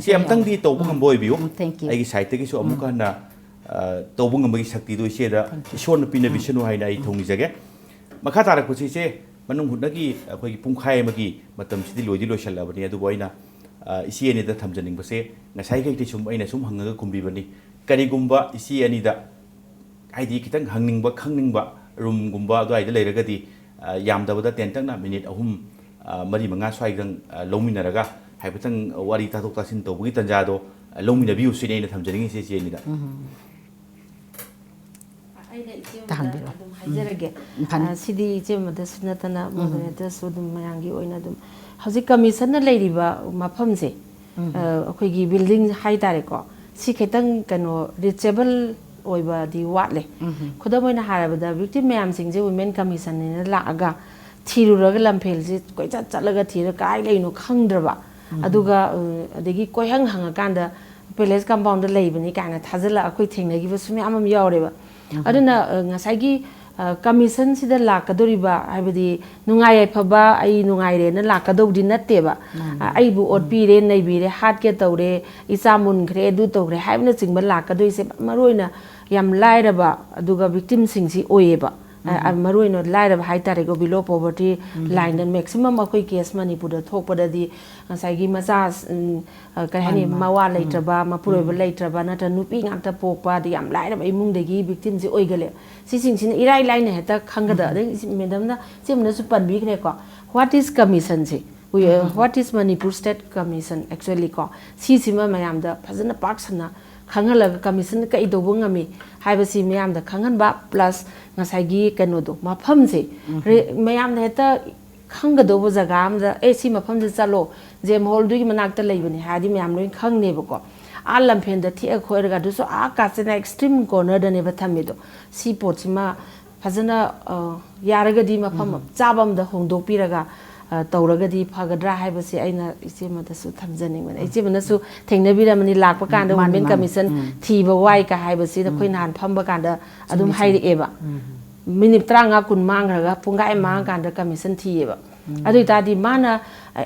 से अमतंग दी तौबा ngamboi बियो थैंक यू आइगी साइट तगी सो अमुकाना तौबा ngambagi शक्ति दु इसेदा ईश्वरन पिना बिसनु हाइना आई थोंगी जगे मखा तारकुछि से मनुंग हुनगी अखोई पुंखाय मगी मतम सिदि लोइदि लोइसलबनी अदु बोइना इसी अनीदा थमजनिंगबसे ngasai kai tisum aina sum hangaga kumbibani karigumba isi anida aidi kitang hangningba khangningba room gumba ado aida leiragadi yamdabada tentangna minute ahum mari manga swaigdang lominaraga haibetang wari tatok tasin tawgi tanjado lomina biu sine ina thamjaning isi anida हाइजरगे सिदी जे मदस नतना मदनेता सुदम मयांगी ओइना दुम हजि commission लेरिबा मफम से ꯑꯩꯈꯣꯏꯒꯤ building ꯍꯥꯏꯇꯥꯔꯦꯀꯣ ꯁꯤ ꯈꯤꯇꯪ ꯀꯩꯅꯣ ꯔꯤꯆꯦꯕꯜ ꯑꯣꯏꯕꯗꯤ ꯋꯥꯠꯂꯦ ꯈꯨꯗꯝ ꯑꯣꯏꯅ ꯍꯥꯏꯔꯕꯗ ꯚꯤꯛꯇꯤꯝ ꯃꯌꯥꯝꯁꯤꯡꯁꯦ ꯋꯤꯃꯦꯟ ꯀꯃꯤꯁꯟꯅꯤꯅ ꯂꯥꯛꯑꯒ ꯊꯤꯔꯨꯔꯒ ꯂꯝꯐꯦꯜꯁꯤ ꯀꯣꯏꯆꯠ ꯆꯠꯂꯒ ꯊꯤꯔꯒ ꯀꯥꯏ ꯂꯩꯅꯣ ꯈꯪꯗ꯭ꯔꯕ ꯑꯗꯨꯒ ꯑꯗꯒꯤ ꯀꯣꯏꯍꯪ ꯍꯪꯉꯀꯥꯟꯗ ꯄꯦꯂꯦꯁ ꯀꯝꯄꯥꯎꯟꯗ ꯂꯩꯕꯅꯤ ꯀꯥꯏꯅ ꯊꯥꯖꯤꯜꯂ ꯑꯩꯈꯣꯏ ꯊꯦꯡꯅꯈꯤꯕꯁꯨ ꯃꯌꯥꯝ ꯑꯃ ꯌꯥꯎꯔꯦꯕ ꯑꯗꯨꯅ ꯉꯁꯥꯏꯒꯤ ꯀꯃꯤꯁꯟꯁꯤꯗ ꯂꯥꯛꯀꯗꯧꯔꯤꯕ ꯍꯥꯏꯕꯗꯤ ꯅꯨꯡꯉꯥꯏ ꯌꯥꯏꯐꯕ ꯑꯩ ꯅꯨꯡꯉꯥꯏꯔꯦꯅ ꯂꯥꯛꯀꯗꯧꯗꯤ ꯅꯠꯇꯦꯕ ꯑꯩꯕꯨ ꯑꯣꯠꯄꯤꯔꯦ ꯅꯩꯕꯤꯔꯦ ꯍꯥꯠꯀꯦ ꯇꯧꯔꯦ ꯏꯆꯥ ꯃꯨꯟꯈ꯭ꯔꯦ ꯑꯗꯨ ꯇꯧꯈ꯭ꯔꯦ ꯍꯥꯏꯕꯅꯆꯤꯡꯕ ꯂꯥꯛꯀꯗꯣꯏꯁꯦ ꯃꯔꯨꯑꯣꯏꯅ ꯌꯥꯝ ꯂꯥꯏꯔꯕ ꯑꯗꯨꯒ ꯚꯤꯛꯇꯤꯝꯁꯤꯡꯁꯤ ꯑꯣꯏꯌꯦꯕ ꯃꯔꯨꯑꯣꯏꯅ ꯂꯥꯏꯔꯕ ꯍꯥꯏꯇꯥꯔꯦꯀꯣ ꯕꯤꯂꯣ ꯄꯣꯕꯔꯇꯤ ꯂꯥꯏꯟꯗ ꯃꯦꯛꯁꯤꯃꯝ ꯑꯩꯈꯣꯏ ꯀꯦꯁ ꯃꯅꯤꯄꯨꯔꯗ ꯊꯣꯛꯄꯗꯗꯤ ꯉꯁꯥꯏꯒꯤ ꯃꯆꯥ ꯀꯩ ꯍꯥꯏꯅꯤ ꯃꯋꯥ ꯂꯩꯇ꯭ꯔꯕ ꯃꯄꯨꯔꯣꯏꯕ ꯂꯩꯇ꯭ꯔꯕ ꯅꯠꯇ꯭ꯔꯒ ꯅꯨꯄꯤ ꯉꯥꯛꯇ ꯄꯣꯛꯄ ꯑꯗꯩ ꯌꯥꯝ ꯂꯥꯏꯔꯕ ꯏꯃꯨꯡꯗꯒꯤ ꯚꯤꯛꯇꯤꯝꯁꯦ ꯑꯣꯏꯒꯜꯂꯦ ꯁꯤꯁꯤꯡꯁꯤꯅ ꯏꯔꯥꯏ ꯂꯥꯏꯅ ꯍꯦꯛꯇ ꯈꯪꯒꯗ ꯑꯗꯩ ꯃꯦꯗꯝꯅ ꯆꯦꯝꯅꯁꯨ ꯄꯟꯕꯤꯈ꯭ꯔꯦꯀꯣ ꯋꯥꯠ ꯏꯁ ꯀꯃꯤꯁꯟꯁꯦ ꯋꯥꯠ ꯏꯁ ꯃꯅꯤꯄꯨꯔ ꯁ꯭ꯇꯦꯠ ꯀꯃꯤꯁꯟ ꯑꯦꯛꯆꯨअली ꯀꯣ ꯁꯤꯁꯤꯃ ꯃꯌꯥꯝꯗ ꯐꯖꯅ ꯄꯥꯛ ꯁꯟꯅ ꯈꯪꯍꯜꯂꯒ ꯀꯃꯤꯁꯟ ꯀꯩ ꯇꯧꯕ ꯉꯝꯃꯤ ꯍꯥꯏꯕꯁꯤ ꯃꯌꯥꯝꯗ ꯈꯪꯍꯟꯕ ꯄ꯭ꯂꯁ ꯉꯁꯥꯏꯒꯤ ꯀꯩꯅꯣꯗꯣ ꯃꯐꯝꯁꯦ ꯃꯌꯥꯝꯅ ꯍꯦꯛꯇ ꯈꯪꯒꯗꯧꯕ ꯖꯒꯥ ꯑꯃꯗ ꯁꯤ ꯃꯐꯝꯁꯦ ꯆꯠꯂꯣ ꯖꯦꯝ ꯍꯣꯜꯗꯨꯒꯤ ꯃꯅꯥꯛꯇ ꯂꯩꯕꯅꯤ ꯍꯥꯏꯔꯗꯤ ꯃꯌꯥꯝ ꯂꯣꯏ ꯈꯪꯅꯦꯕꯀꯣ ꯂꯝꯐꯦꯟꯗ ꯊꯦꯛꯑ ꯈꯣꯏꯔꯒ ꯑꯗꯨꯁꯨ ꯀꯥꯆꯤꯅ ꯑꯦꯛꯁꯇ꯭ꯔꯤꯝ ꯀꯣꯔꯅꯔꯗꯅꯦꯕ ꯊꯝꯃꯤꯗꯣ ꯁꯤ ꯄꯣꯠꯁꯤꯃ ꯐꯖꯅ ꯌꯥꯔꯒꯗꯤ ꯃꯐꯝ ꯆꯥꯕ ꯑꯃꯗ ꯍꯣꯡꯗꯣꯛꯄꯤꯔꯒ ꯇꯧꯔꯒꯗꯤ ꯐꯒꯗ꯭ꯔꯥ ꯍꯥꯏꯕꯁꯦ ꯑꯩꯅ ꯏꯆꯦꯃꯗꯁꯨ ꯊꯝꯖꯅꯤꯡꯕꯅꯦ ꯏꯆꯦꯃꯅꯁꯨ ꯊꯦꯡꯅꯕꯤꯔꯝꯃꯅꯤ ꯂꯥꯛꯄ ꯀꯥꯟꯗ ꯋꯨꯃꯦꯟ ꯀꯃꯤꯁꯟ ꯊꯤꯕ ꯋꯥꯏ ꯀ ꯍꯥꯏꯕꯁꯤꯗ ꯑꯩꯈꯣꯏ ꯅꯍꯥꯟ ꯐꯝꯕ ꯀꯥꯟꯗ ꯑꯗꯨꯝ ꯍꯥꯏꯔꯛꯑꯦꯕ ꯃꯤꯅꯤꯠ 35 ꯀꯨꯟ ꯃꯥꯡꯈ꯭ꯔꯒ ꯄꯨꯡꯈꯥꯏ ꯃꯥꯡꯉꯀꯥꯟꯗ ꯀꯃꯤꯁꯟ ꯊꯤꯌꯦꯕ ꯑꯗꯨ ꯑꯣꯏꯇꯥꯔꯗꯤ ꯃꯥꯅ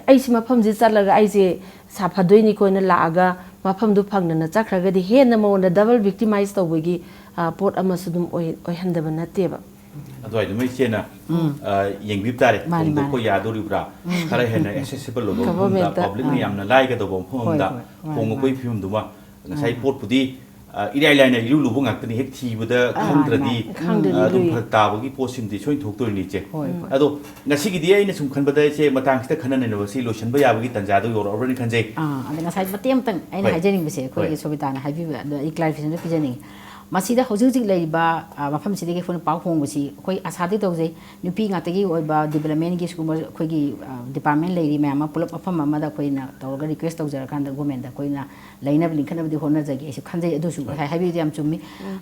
ꯑꯩꯁꯤ ꯃꯐꯝꯁꯤ ꯆꯠꯂꯒ ꯑꯩꯁꯦ ꯁꯥꯐꯗꯣꯏꯅꯤꯀꯣꯅ ꯂꯥꯛꯑꯒ ꯃꯐꯝꯗꯨ ꯐꯪꯗꯅ ꯆꯠꯈ꯭ꯔꯒꯗꯤ ꯍꯦꯟꯅ ꯃꯉꯣꯟꯗ ꯗꯕꯜ ꯚꯤꯛꯇꯤꯃꯥꯏꯁ ꯇꯧꯕꯒꯤ ꯄꯣꯠ ꯑꯃꯁꯨ ꯑꯗꯨꯝ ꯑꯣꯏꯍꯟꯗꯕ ꯅꯠꯇꯦꯕ ꯑꯗꯨꯋꯥꯏꯗꯨ ꯃꯩ ꯏꯆꯦꯅ ꯌꯦꯡꯕꯤꯕ ꯇꯥꯔꯦ ꯍꯣꯡꯗꯣꯛꯄ ꯌꯥꯗꯣꯔꯤꯕ꯭ꯔꯥ ꯈꯔ ꯍꯦꯟꯅ ꯑꯦꯛꯁꯦꯁꯤꯕꯜ ꯑꯣꯏꯕ ꯃꯐꯝꯗ ꯄꯕ꯭ꯂꯤꯛꯅ ꯌꯥꯝꯅ ꯂꯥꯏꯒꯗꯧꯕ ꯃꯐꯝ ꯑꯃꯗ ꯍꯣꯡꯉꯛꯄꯒꯤ ꯐꯤꯕꯝꯗꯨꯃ ꯉꯁꯥꯏ ꯄꯣꯠꯄꯨꯗꯤ ꯏꯔꯥꯏ ꯂꯥꯏꯅ ꯏꯔꯨ ꯂꯨꯕ ꯉꯥꯛꯇꯅꯤ ꯍꯦꯛ ꯊꯤꯕꯗ ꯈꯪꯗ꯭ꯔꯗꯤ ꯑꯗꯨꯝ ꯐꯔꯛ ꯇꯥꯕꯒꯤ ꯄꯣꯠꯁꯤꯃꯗꯤ ꯁꯣꯏꯅ ꯊꯣꯛꯇꯣꯏꯅꯤ ꯏꯆꯦ ꯑꯗꯣ ꯉꯁꯤꯒꯤꯗꯤ ꯑꯩꯅ ꯁꯨꯝ ꯈꯟꯕꯗ ꯏꯆꯦ ꯃꯇꯥꯡꯁꯤꯗ ꯈꯟꯅ ꯅꯩꯅꯕꯁꯤ ꯂꯣꯏꯁꯤꯟꯕ ꯌꯥꯕꯒꯤ ꯇꯥꯟꯖꯥꯗꯣ ꯌꯧꯔꯛꯑꯕ꯭ꯔꯅꯤ ꯈꯟꯖꯩ ꯑꯗ ꯉꯁꯥꯏ ꯃꯇꯦꯛ ꯑꯃꯇꯪ ꯑꯩꯅ ꯍꯥꯏꯖꯅꯤꯡꯕꯁꯦ ꯑꯩꯈꯣꯏꯒꯤ ꯁꯣꯕꯤꯇꯥꯅ ꯍꯥꯏꯕꯤꯕ ꯑꯗꯣ ꯑꯩ ꯀ꯭ꯂꯥꯔꯤꯐꯤꯀꯦꯁꯟ ꯄꯤꯖꯅꯤꯡꯉꯤ ꯃꯁꯤꯗ ꯍꯧꯖꯤꯛ ꯍꯧꯖꯤꯛ ꯂꯩꯔꯤꯕ ꯃꯐꯝꯁꯤꯗꯒꯤ ꯑꯩꯈꯣꯏꯅ ꯄꯥꯛ ꯍꯣꯡꯕꯁꯤ ꯑꯩꯈꯣꯏ ꯑꯁꯥꯗꯤ ꯇꯧꯖꯩ ꯅꯨꯄꯤ ꯉꯥꯛꯇꯒꯤ ꯑꯣꯏꯕ ꯗꯤꯕꯂꯞꯃꯦꯟꯒꯤ ꯁꯤꯒꯨꯝꯕ ꯑꯩꯈꯣꯏꯒꯤ ꯗꯤꯄꯥꯔꯠꯃꯦꯟ ꯂꯩꯔꯤ ꯃꯌꯥꯝ ꯑꯃ ꯄꯨꯂꯞ ꯃꯐꯝ ꯑꯃꯗ ꯑꯩꯈꯣꯏꯅ ꯇꯧꯔꯒ ꯔꯤꯀ꯭ꯋꯦꯁ ꯇꯧꯖꯔꯀꯥꯟꯗ ꯒꯣꯔꯃꯦꯟꯗ ꯑꯩꯈꯣꯏꯅ ꯂꯩꯅꯕ ꯂꯤꯡꯈꯠꯅꯕꯗꯤ ꯍꯣꯠꯅꯖꯒꯦ ꯑꯩꯁꯨ ꯈꯟꯖꯩ ꯑꯗꯨꯁꯨ ꯉꯁꯥꯏ ꯍꯥꯏꯕꯤꯕꯗꯤ ꯌꯥꯝ ꯆꯨꯝꯃꯤ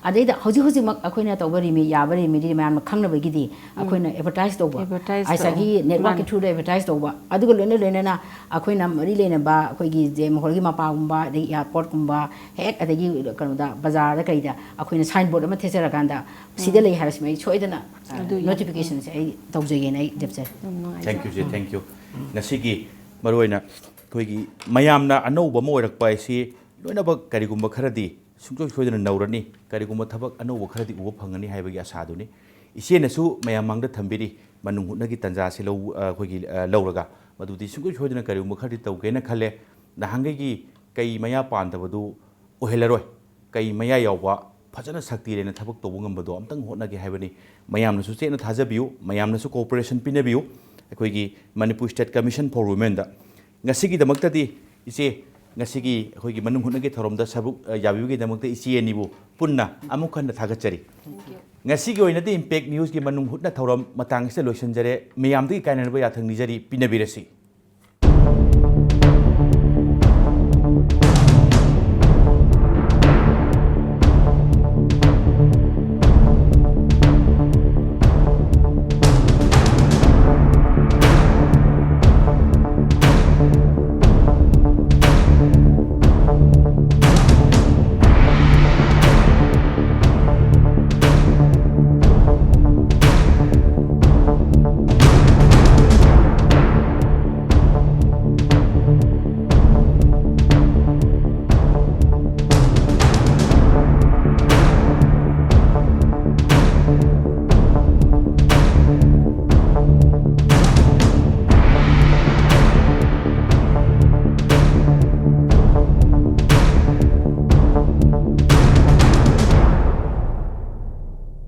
ꯑꯗꯩꯗ ꯍꯧꯖꯤꯛ ꯍꯧꯖꯤꯛꯃꯛ ꯑꯩꯈꯣꯏꯅ ꯇꯧꯕ ꯌꯥꯕ ꯔꯤꯃꯦꯗꯤ ꯃꯌꯥꯝꯅ ꯈꯪꯅꯕꯒꯤꯗꯤ ꯑꯩꯈꯣꯏꯅ ꯑꯦꯗꯚꯔꯇꯥꯏꯁ ꯇꯧꯕ ꯉꯁꯥꯏꯒꯤ ꯅꯦꯠꯋꯥꯔꯛꯀꯤ ꯊ꯭ꯔꯨꯗ ꯑꯦꯗꯚꯔꯇꯥꯏꯁ ꯇꯧꯕ ꯑꯗꯨꯒ ꯂꯣꯏꯅꯅ ꯑꯩꯈꯣꯏꯅ ꯃꯔꯤ ꯂꯩꯅꯕ ꯑꯩꯈꯣꯏꯒꯤ ꯖꯦꯝ ꯍꯣꯜꯒꯤ ꯃꯄꯥꯒꯨꯝꯕ ꯑꯗꯒꯤ ꯏꯌꯥꯔꯄꯣꯔꯠꯀꯨꯝꯕ ꯍꯦꯛ ꯑꯗꯒꯤ ꯀꯩꯅꯣꯗ ꯕꯖꯥꯔꯗ ꯀꯩꯗ ꯑꯩꯈꯣꯏꯅ ꯁꯥꯏꯟ ꯕꯣꯔꯗ ꯑꯃ ꯊꯦꯠꯆꯔꯀꯥꯟꯗ ꯁꯤꯗ ꯂꯩ ꯍꯥꯏꯕꯁꯤꯃ ꯑꯩ ꯁꯣꯏꯗꯅ ꯅꯣꯇꯤꯐꯤꯀꯦꯁꯟꯁꯦ ꯑꯩ ꯇꯧꯖꯒꯦꯅ ꯑꯩ ꯂꯦꯞꯆꯔꯤ ꯊꯦꯡꯛ ꯌꯨ ꯊꯦꯡꯛ ꯌꯨ ꯉꯁꯤꯒꯤ ꯃꯔꯨꯑꯣꯏꯅ ꯑꯩꯈꯣꯏꯒꯤ ꯃꯌꯥꯝꯅ ꯑꯅꯧꯕ ꯑꯃ ꯑꯣꯏꯔꯛꯄ ꯍꯥꯏꯁꯤ ꯂꯣꯏꯅꯃꯛ ꯀꯔꯤꯒꯨꯝꯕ ꯈꯔꯗꯤ ꯁꯨꯡꯁꯣꯏ ꯁꯣꯏꯗꯅ ꯅꯧꯔꯅꯤ ꯀꯔꯤꯒꯨꯝꯕ ꯊꯕꯛ ꯑꯅꯧꯕ ꯈꯔꯗꯤ ꯎꯕ ꯐꯪꯒꯅꯤ ꯍꯥꯏꯕꯒꯤ ꯑꯁꯥꯗꯨꯅꯤ ꯏꯆꯦꯅꯁꯨ ꯃꯌꯥꯝ ꯃꯥꯡꯗ ꯊꯝꯕꯤꯔꯤ ꯃꯅꯨꯡ ꯍꯨꯠꯅꯒꯤ ꯇꯥꯟꯖꯥꯁꯤ ꯑꯩꯈꯣꯏꯒꯤ ꯂꯧꯔꯒ ꯃꯗꯨꯗꯤ ꯁꯨꯡꯁꯣꯏ ꯁꯣꯏꯗꯅ ꯀꯔꯤꯒꯨꯝꯕ ꯈꯔꯗꯤ ꯇꯧꯒꯦꯅ ꯈꯜꯂꯦ ꯅꯍꯥꯟꯈꯩꯒꯤ ꯀꯩ ꯃꯌꯥ ꯄꯥꯟꯗꯕꯗꯨ ꯑꯣꯏꯍꯜꯂꯔꯣꯏ ꯀꯩ ꯃꯌꯥ ꯌꯥꯎꯕ ꯐꯖꯅ ꯁꯛꯇꯤ ꯂꯩꯅ ꯊꯕꯛ ꯇꯧꯕ ꯉꯝꯕꯗꯣ ꯑꯝꯇꯪ ꯍꯣꯠꯅꯒꯦ ꯍꯥꯏꯕꯅꯤ ꯃꯌꯥꯝꯅꯁꯨ ꯆꯦꯠꯅ ꯊꯥꯖꯕꯤꯌꯨ ꯃꯌꯥꯝꯅꯁꯨ ꯀooperation ꯄꯤꯅꯕꯤꯌꯨ ꯑꯩꯈꯣꯏꯒꯤ ꯃꯅꯤꯄꯨꯔ ꯁ꯭ꯇꯦꯠ ꯀꯃꯤꯁꯟ ꯐꯣꯔ ꯋꯨꯃꯦꯟꯗ ꯉꯁꯤꯒꯤꯗꯃꯛꯇꯗꯤ ꯏꯆꯦ ꯉꯁꯤꯒꯤ ꯑꯩꯈꯣꯏꯒꯤ ꯃꯅꯨꯡ ꯍꯨꯠꯅꯒꯤ ꯊꯧꯔꯝꯗ ꯁꯔꯨꯛ ꯌꯥꯕꯤꯕꯒꯤꯗꯃꯛꯇ ꯏꯆꯦ ꯑꯅꯤꯕꯨ ꯄꯨꯟꯅ ꯑꯃꯨꯛ ꯍꯟꯅ ꯊꯥꯒꯠꯆꯔꯤ ꯉꯁꯤꯒꯤ ꯑꯣꯏꯅꯗꯤ ꯏꯝꯄꯦꯛ ꯅ꯭ꯌꯨꯁꯀꯤ ꯃꯅꯨꯡ ꯍꯨꯠꯅ ꯊꯧꯔꯝ ꯃꯇꯥꯡꯁꯤꯗ ꯂꯣꯏꯁꯤꯟꯖꯔꯦ ꯃꯌꯥꯝꯗꯒꯤ ꯀꯥꯏꯅꯅꯕ ꯌꯥꯊꯪ ꯅꯤꯖꯔꯤ ꯄꯤꯅꯕꯤꯔꯁꯤ